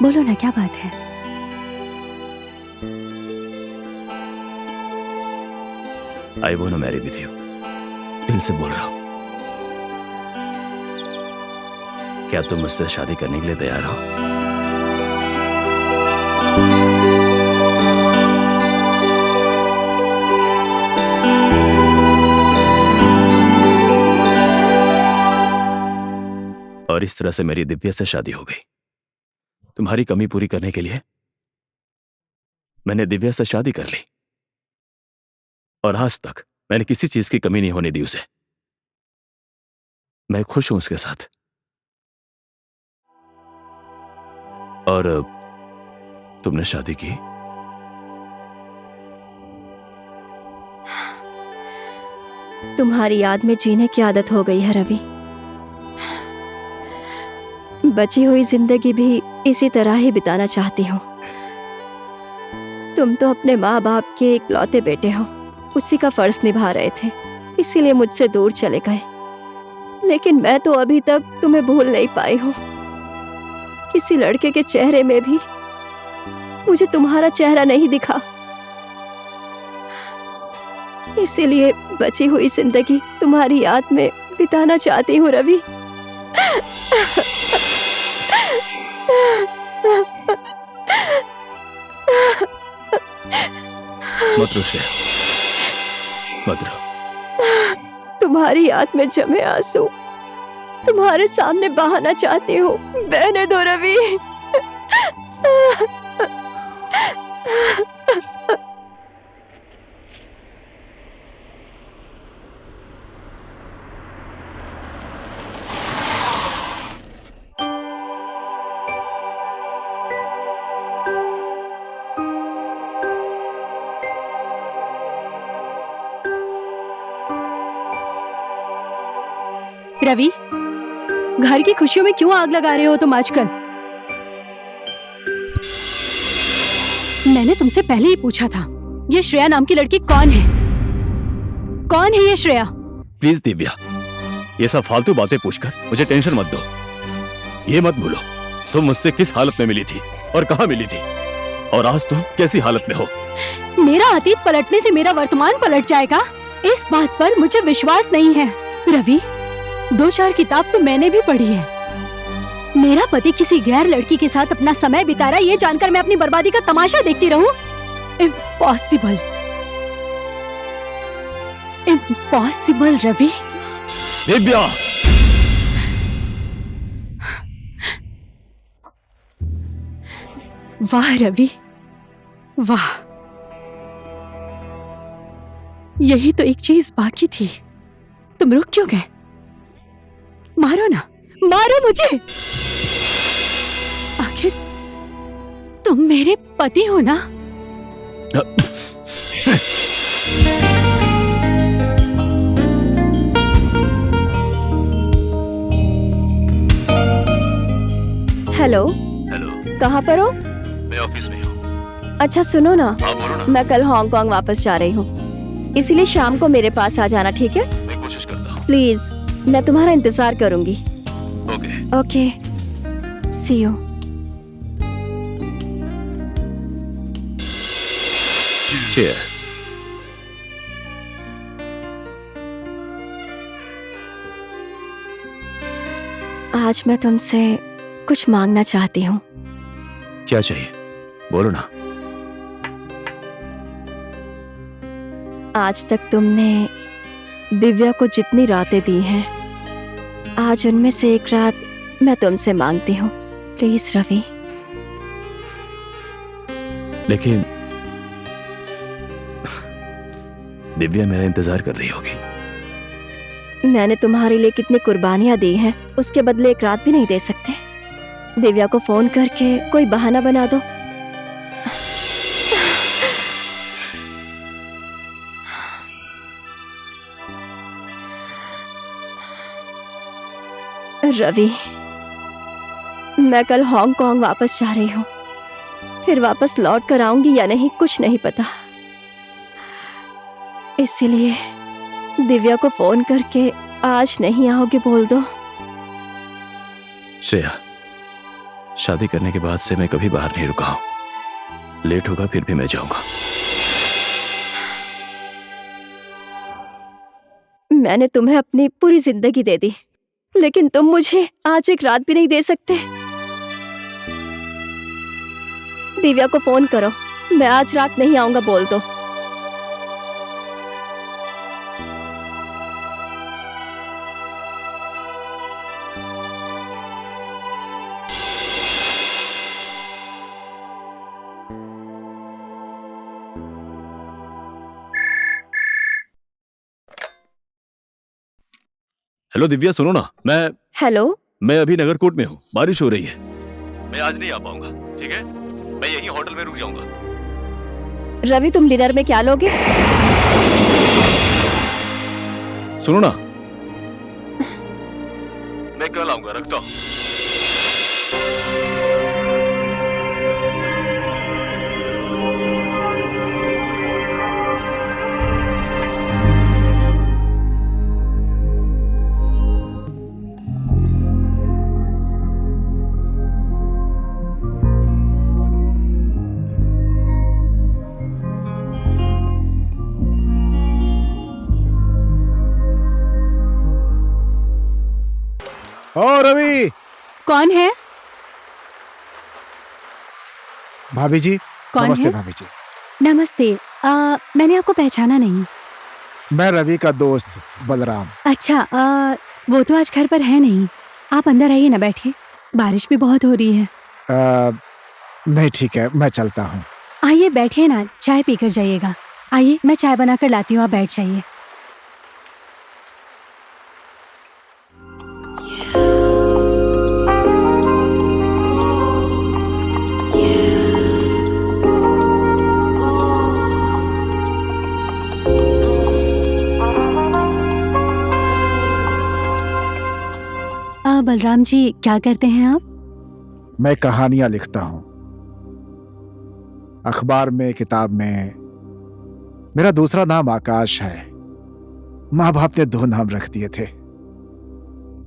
बोलो ना क्या बात है? I want to marry with you. दिल से बोल रहा हूं। क्या तुम मुझसे शादी करने के लिए तैयार हो? और इस तरह से मेरी दिव्या से शादी हो गई। तुम्हारी कमी पूरी करने के लिए मैंने दिव्या से शादी कर ली, और आज तक मैंने किसी चीज की कमी नहीं होने दी उसे। मैं खुश हूं उसके साथ। और तुमने शादी की? तुम्हारी याद में जीने की आदत हो गई है रवि। बची हुई जिंदगी भी इसी तरह ही बिताना चाहती हूँ। तुम तो अपने माँ बाप के इकलौते बेटे हो, उसी का फर्ज निभा रहे थे, इसीलिए मुझसे दूर चले गए। लेकिन मैं तो अभी तक तुम्हें भूल नहीं पाई हूँ। किसी लड़के के चेहरे में भी मुझे तुम्हारा चेहरा नहीं दिखा। इसीलिए बची हुई जिंदगी तुम्हारी याद में बिताना चाहती हूँ रवि। मत रो श्रेया, मत रो। तुम्हारी याद में जमे आंसू तुम्हारे सामने बहाना चाहती हूँ। बहने दो रवि। रवि, घर की खुशियों में क्यों आग लगा रहे हो तुम आजकल? मैंने तुमसे पहले ही पूछा था, ये श्रेया नाम की लड़की कौन है? कौन है ये श्रेया? प्लीज दिव्या, ये सब फालतू बातें पूछकर मुझे टेंशन मत दो। ये मत भूलो तुम मुझसे किस हालत में मिली थी और कहां मिली थी, और आज तुम कैसी हालत में हो। मेरा अतीत पलटने से मेरा वर्तमान पलट जाएगा, इस बात पर मुझे विश्वास नहीं है। रवि, 2-4 किताब तो मैंने भी पढ़ी है। मेरा पति किसी गैर लड़की के साथ अपना समय बिता रहा है, ये जानकर मैं अपनी बर्बादी का तमाशा देखती रहूं? Impossible, impossible Ravi. दिव्या, वाह रवि, वाह। यही तो एक चीज बाकी थी, तुम रुक क्यों गए? मारो ना, मारो मुझे। आखिर तुम मेरे पति हो ना? हेलो। हेलो। कहाँ पर हो? मैं ऑफिस में हूँ। अच्छा सुनो ना, हाँ बोलो ना। मैं कल हांगकांग वापस जा रही हूँ, इसीलिए शाम को मेरे पास आ जाना, ठीक है? मैं कोशिश करता हूँ। प्लीज, मैं तुम्हारा इंतजार करूंगी। Okay. Okay, see you. Cheers. आज मैं तुमसे कुछ मांगना चाहती हूँ। क्या चाहिए, बोलो ना। आज तक तुमने दिव्या को जितनी रातें दी हैं, आज उनमें से एक रात मैं तुमसे मांगती हूँ। प्लीज रवि। लेकिन दिव्या मेरा इंतजार कर रही होगी। मैंने तुम्हारे लिए कितनी कुर्बानियां दी हैं, उसके बदले एक रात भी नहीं दे सकते? दिव्या को फोन करके कोई बहाना बना दो। रवि, मैं कल हांगकांग वापस जा रही हूँ। फिर वापस लौट कर आऊंगी या नहीं कुछ नहीं पता। इसीलिए दिव्या को फोन करके आज नहीं आओगे बोल दो। श्रेया, शादी करने के बाद से मैं कभी बाहर नहीं रुका हूं। लेट होगा फिर भी मैं जाऊंगा। मैंने तुम्हें अपनी पूरी जिंदगी दे दी, लेकिन तुम मुझे आज एक रात भी नहीं दे सकते। दिव्या को फोन करो, मैं आज रात नहीं आऊंगा बोल दो। हेलो दिव्या, सुनो ना, हेलो। मैं अभी नगरकोट में हूँ। बारिश हो रही है, मैं आज नहीं आ पाऊंगा। ठीक है, मैं यहीं होटल में रुक जाऊंगा। रवि, तुम डिनर में क्या लोगे? सुनो ना, मैं कल आऊंगा, रखता हूँ। ओ रवि। कौन है? भाभी जी। कौन नमस्ते है? भाभी जी। नमस्ते। मैंने आपको पहचाना नहीं। मैं रवि का दोस्त बलराम। अच्छा, वो तो आज घर पर है नहीं। आप अंदर आइए ना, बैठिए। बारिश भी बहुत हो रही है। नहीं ठीक है, मैं चलता हूँ। आइए बैठिए ना, चाय पीकर जाइएगा। आइए, मैं चाय बनाकर लाती हूँ, आप बैठ जाइए। बलराम जी, क्या करते हैं आप? मैं कहानियां लिखता हूँ। अखबार में, किताब में। मेरा दूसरा नाम आकाश है। माँ बाप ने 2 नाम रख दिए थे।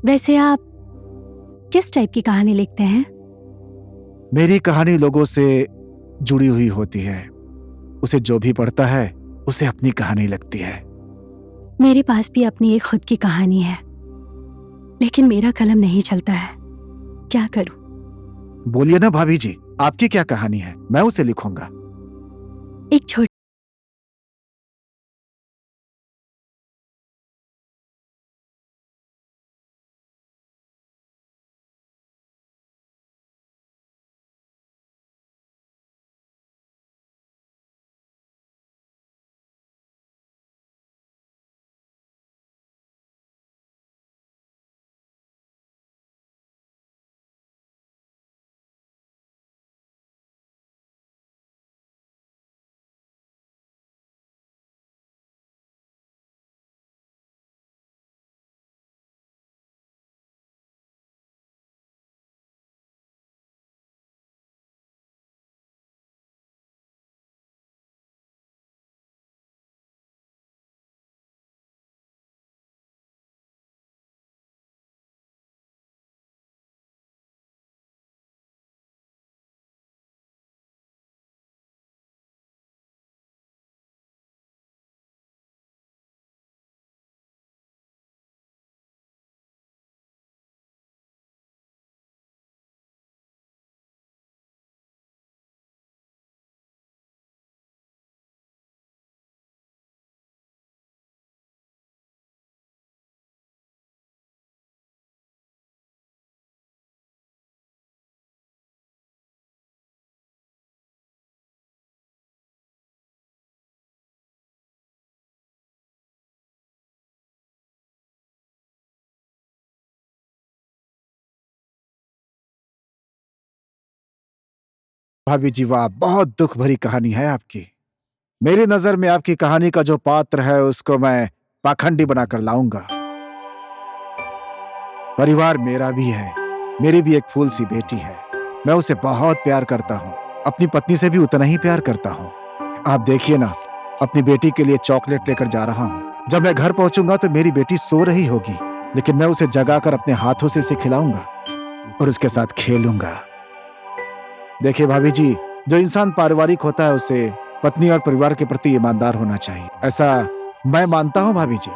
वैसे आप किस टाइप की कहानी लिखते हैं? मेरी कहानी लोगों से जुड़ी हुई होती है। उसे जो भी पढ़ता है उसे अपनी कहानी लगती है। मेरे पास भी अपनी एक खुद की कहानी है, लेकिन मेरा कलम नहीं चलता है। क्या करूं? बोलिए ना भाभी जी, आपकी क्या कहानी है, मैं उसे लिखूंगा। एक छोटी भाभी जी वाह, बहुत दुख भरी कहानी है आपकी। मेरी नजर में आपकी कहानी का जो पात्र है उसको मैं पाखंडी बनाकर लाऊंगा। परिवार मेरा भी है, मेरी भी एक फूल सी बेटी है। मैं उसे बहुत प्यार करता हूँ, अपनी पत्नी से भी उतना ही प्यार करता हूँ। आप देखिए ना, अपनी बेटी के लिए चॉकलेट लेकर जा रहा हूँ। जब मैं घर पहुंचूंगा तो मेरी बेटी सो रही होगी, लेकिन मैं उसे जगाकर अपने हाथों से इसे खिलाऊंगा और उसके साथ खेलूंगा। देखिए भाभी जी, जो इंसान पारिवारिक होता है उसे पत्नी और परिवार के प्रति ईमानदार होना चाहिए, ऐसा मैं मानता हूं भाभी जी।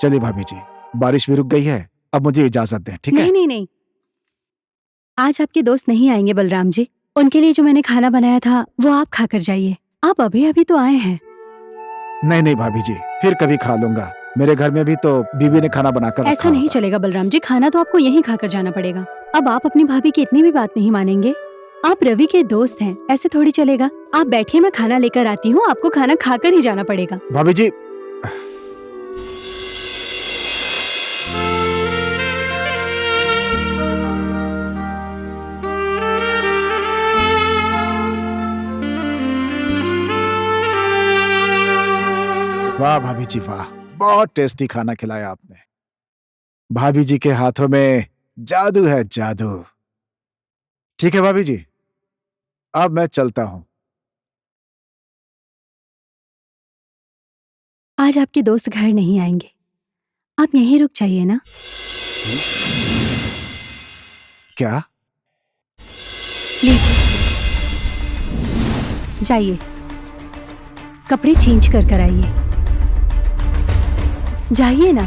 चलिए भाभी जी, बारिश भी रुक गई है, अब मुझे इजाजत दें, ठीक है? नहीं नहीं नहीं, आज आपके दोस्त नहीं आएंगे बलराम जी। उनके लिए जो मैंने खाना बनाया था वो आप खाकर जाइए। आप अभी अभी तो आए हैं। नहीं नहीं भाभी जी, फिर कभी खा लूंगा। मेरे घर में भी तो बीवी ने खाना बनाकर रखा ऐसा नहीं होगा। चलेगा बलराम जी, खाना तो आपको यहीं खाकर जाना पड़ेगा। अब आप अपनी भाभी की इतनी भी बात नहीं मानेंगे। आप रवि के दोस्त हैं, ऐसे थोड़ी चलेगा। आप बैठिए, मैं खाना लेकर आती हूँ। आपको खाना खाकर ही जाना पड़ेगा। भाभी जी, वाह भाभी जी वाह, बहुत टेस्टी खाना खिलाया आपने। भाभी जी के हाथों में जादू है, जादू। ठीक है भाभी जी, अब मैं चलता हूँ। आज आपके दोस्त घर नहीं आएंगे, आप यहीं रुक जाइए ना। क्या? लीजिए, जाइए, कपड़े चेंज कर आइए। जाइए ना।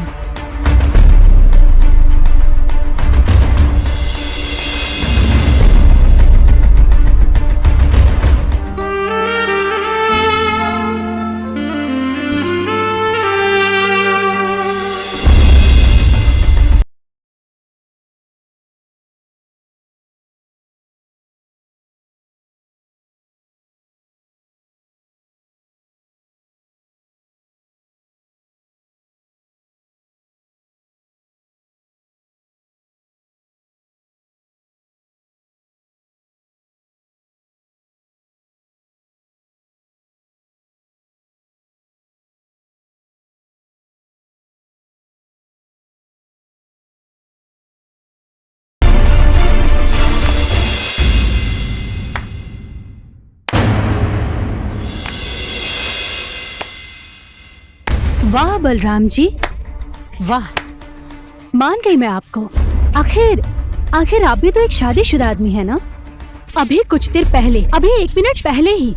वाह बलराम जी, वाह, मान गई मैं आपको। आखिर आप भी तो एक शादीशुदा आदमी है ना। अभी कुछ देर पहले, अभी 1 मिनट पहले ही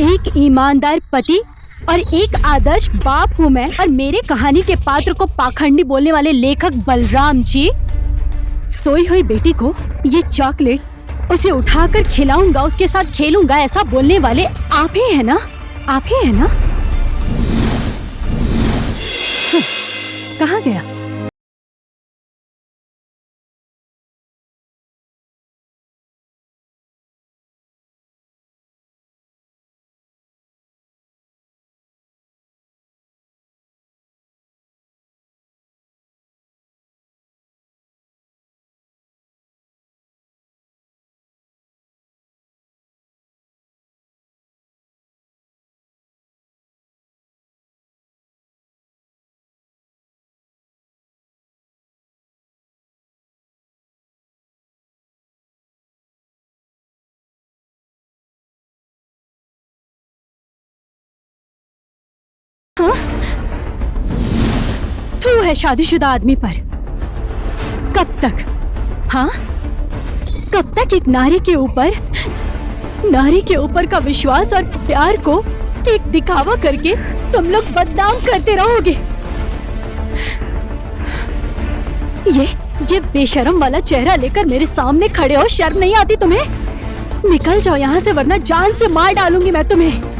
एक ईमानदार पति और एक आदर्श बाप हूँ मैं, और मेरे कहानी के पात्र को पाखंडी बोलने वाले लेखक बलराम जी। सोई हुई बेटी को ये चॉकलेट उसे उठाकर खिलाऊंगा, उसके साथ खेलूंगा, ऐसा बोलने वाले आप ही है ना, आप ही है ना। कहाँ गया? हाँ? तू है शादीशुदा आदमी पर। कब तक? हाँ, कब तक एक नारी के ऊपर का विश्वास और प्यार को एक दिखावा करके तुम लोग बदनाम करते रहोगे? ये बेशर्म वाला चेहरा लेकर मेरे सामने खड़े हो, शर्म नहीं आती तुम्हें? निकल जाओ यहाँ से, वरना जान से मार डालूंगी मैं तुम्हें।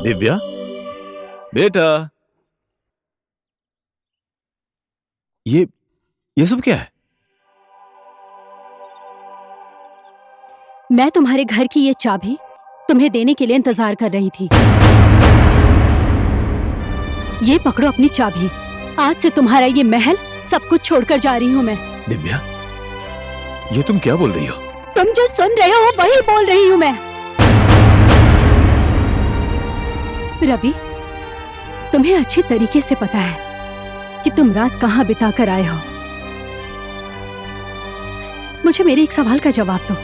दिव्या, बेटा, ये सब क्या है? मैं तुम्हारे घर की ये चाबी तुम्हें देने के लिए इंतजार कर रही थी। ये पकड़ो अपनी चाबी। आज से तुम्हारा ये महल सब कुछ छोड़कर जा रही हूँ मैं। दिव्या, ये तुम क्या बोल रही हो? तुम जो सुन रहे हो वही बोल रही हूँ मैं। रवि, तुम्हें अच्छी तरीके से पता है कि तुम रात कहाँ बिता कर आए हो। मुझे मेरे एक सवाल का जवाब दो।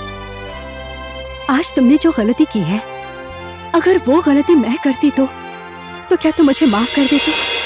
आज तुमने जो गलती की है, अगर वो गलती मैं करती तो क्या तुम मुझे माफ कर देते?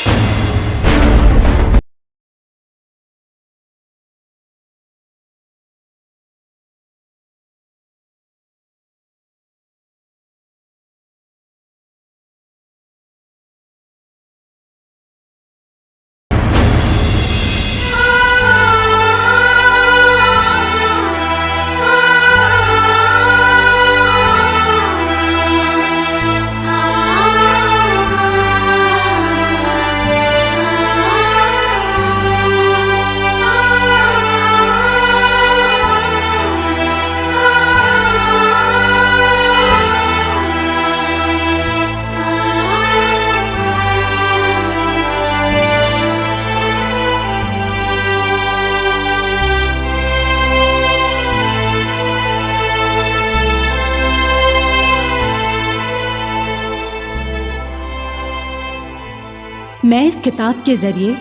मैं इस किताब के जरिए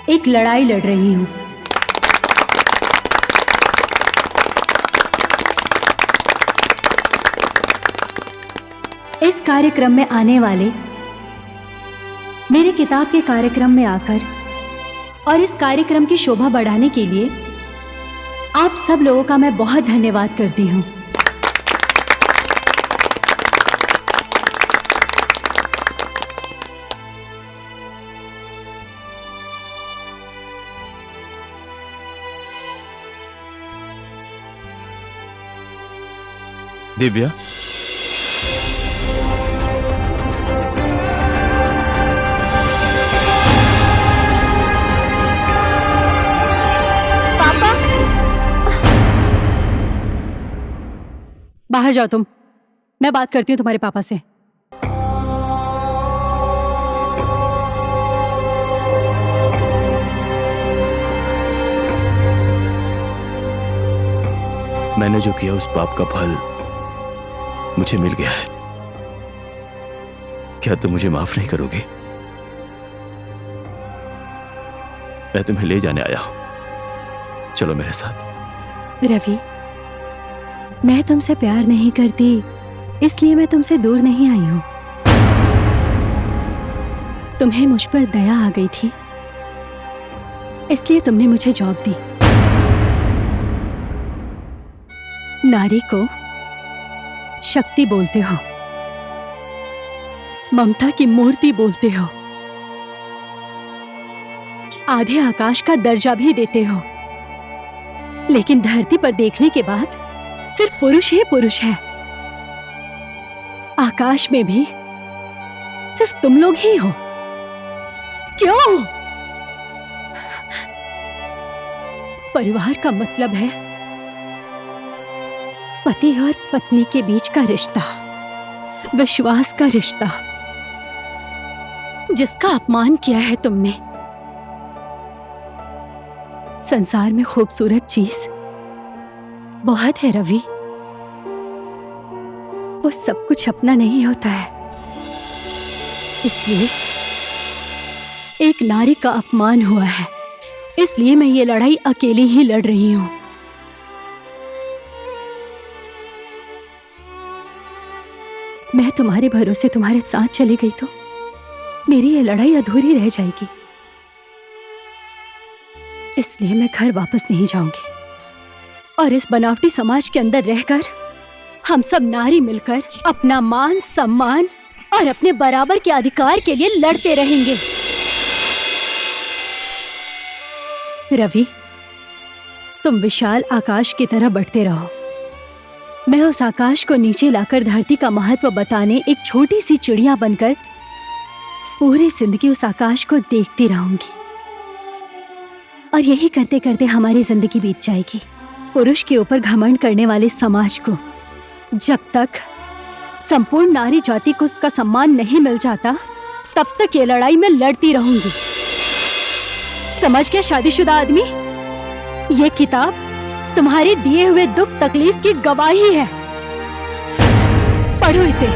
एक लड़ाई लड़ रही हूं। इस कार्यक्रम में आने वाले, मेरे किताब के कार्यक्रम में आकर और इस कार्यक्रम की शोभा बढ़ाने के लिए आप सब लोगों का मैं बहुत धन्यवाद करती हूं। दिव्या, पापा, बाहर जाओ तुम। मैं बात करती हूँ तुम्हारे पापा से। मैंने जो किया उस पाप का फल मुझे मिल गया है। क्या तुम मुझे माफ नहीं करोगे? मैं तुम्हें ले जाने आया हूं, चलो मेरे साथ। रवि, मैं तुमसे प्यार नहीं करती, इसलिए मैं तुमसे दूर नहीं आई हूं। तुम्हें मुझ पर दया आ गई थी, इसलिए तुमने मुझे जॉब दी। नारी को शक्ति बोलते हो, ममता की मूर्ति बोलते हो, आधे आकाश का दर्जा भी देते हो, लेकिन धरती पर देखने के बाद सिर्फ पुरुष ही पुरुष है। आकाश में भी सिर्फ तुम लोग ही हो। क्यों? परिवार का मतलब है पति और पत्नी के बीच का रिश्ता, विश्वास का रिश्ता, जिसका अपमान किया है तुमने। संसार में खूबसूरत चीज बहुत है रवि, वो सब कुछ अपना नहीं होता है। इसलिए एक नारी का अपमान हुआ है, इसलिए मैं ये लड़ाई अकेली ही लड़ रही हूं। मैं तुम्हारे भरोसे तुम्हारे साथ चली गई तो मेरी ये लड़ाई अधूरी रह जाएगी। इसलिए मैं घर वापस नहीं जाऊंगी और इस बनावटी समाज के अंदर रहकर हम सब नारी मिलकर अपना मान सम्मान और अपने बराबर के अधिकार के लिए लड़ते रहेंगे। रवि, तुम विशाल आकाश की तरह बढ़ते रहो, मैं उस आकाश को नीचे लाकर धरती का महत्व बताने एक छोटी सी चिड़िया बनकर पूरी जिंदगी उस आकाश को देखती रहूंगी। और यही करते करते हमारी जिंदगी बीत जाएगी। पुरुष के ऊपर घमंड करने वाले समाज को जब तक संपूर्ण नारी जाति को उसका सम्मान नहीं मिल जाता, तब तक ये लड़ाई मैं लड़ती रहूंगी। समझ गया शादीशुदा आदमी? ये किताब तुम्हारे दिए हुए दुख तकलीफ की गवाही है। पढ़ो इसे।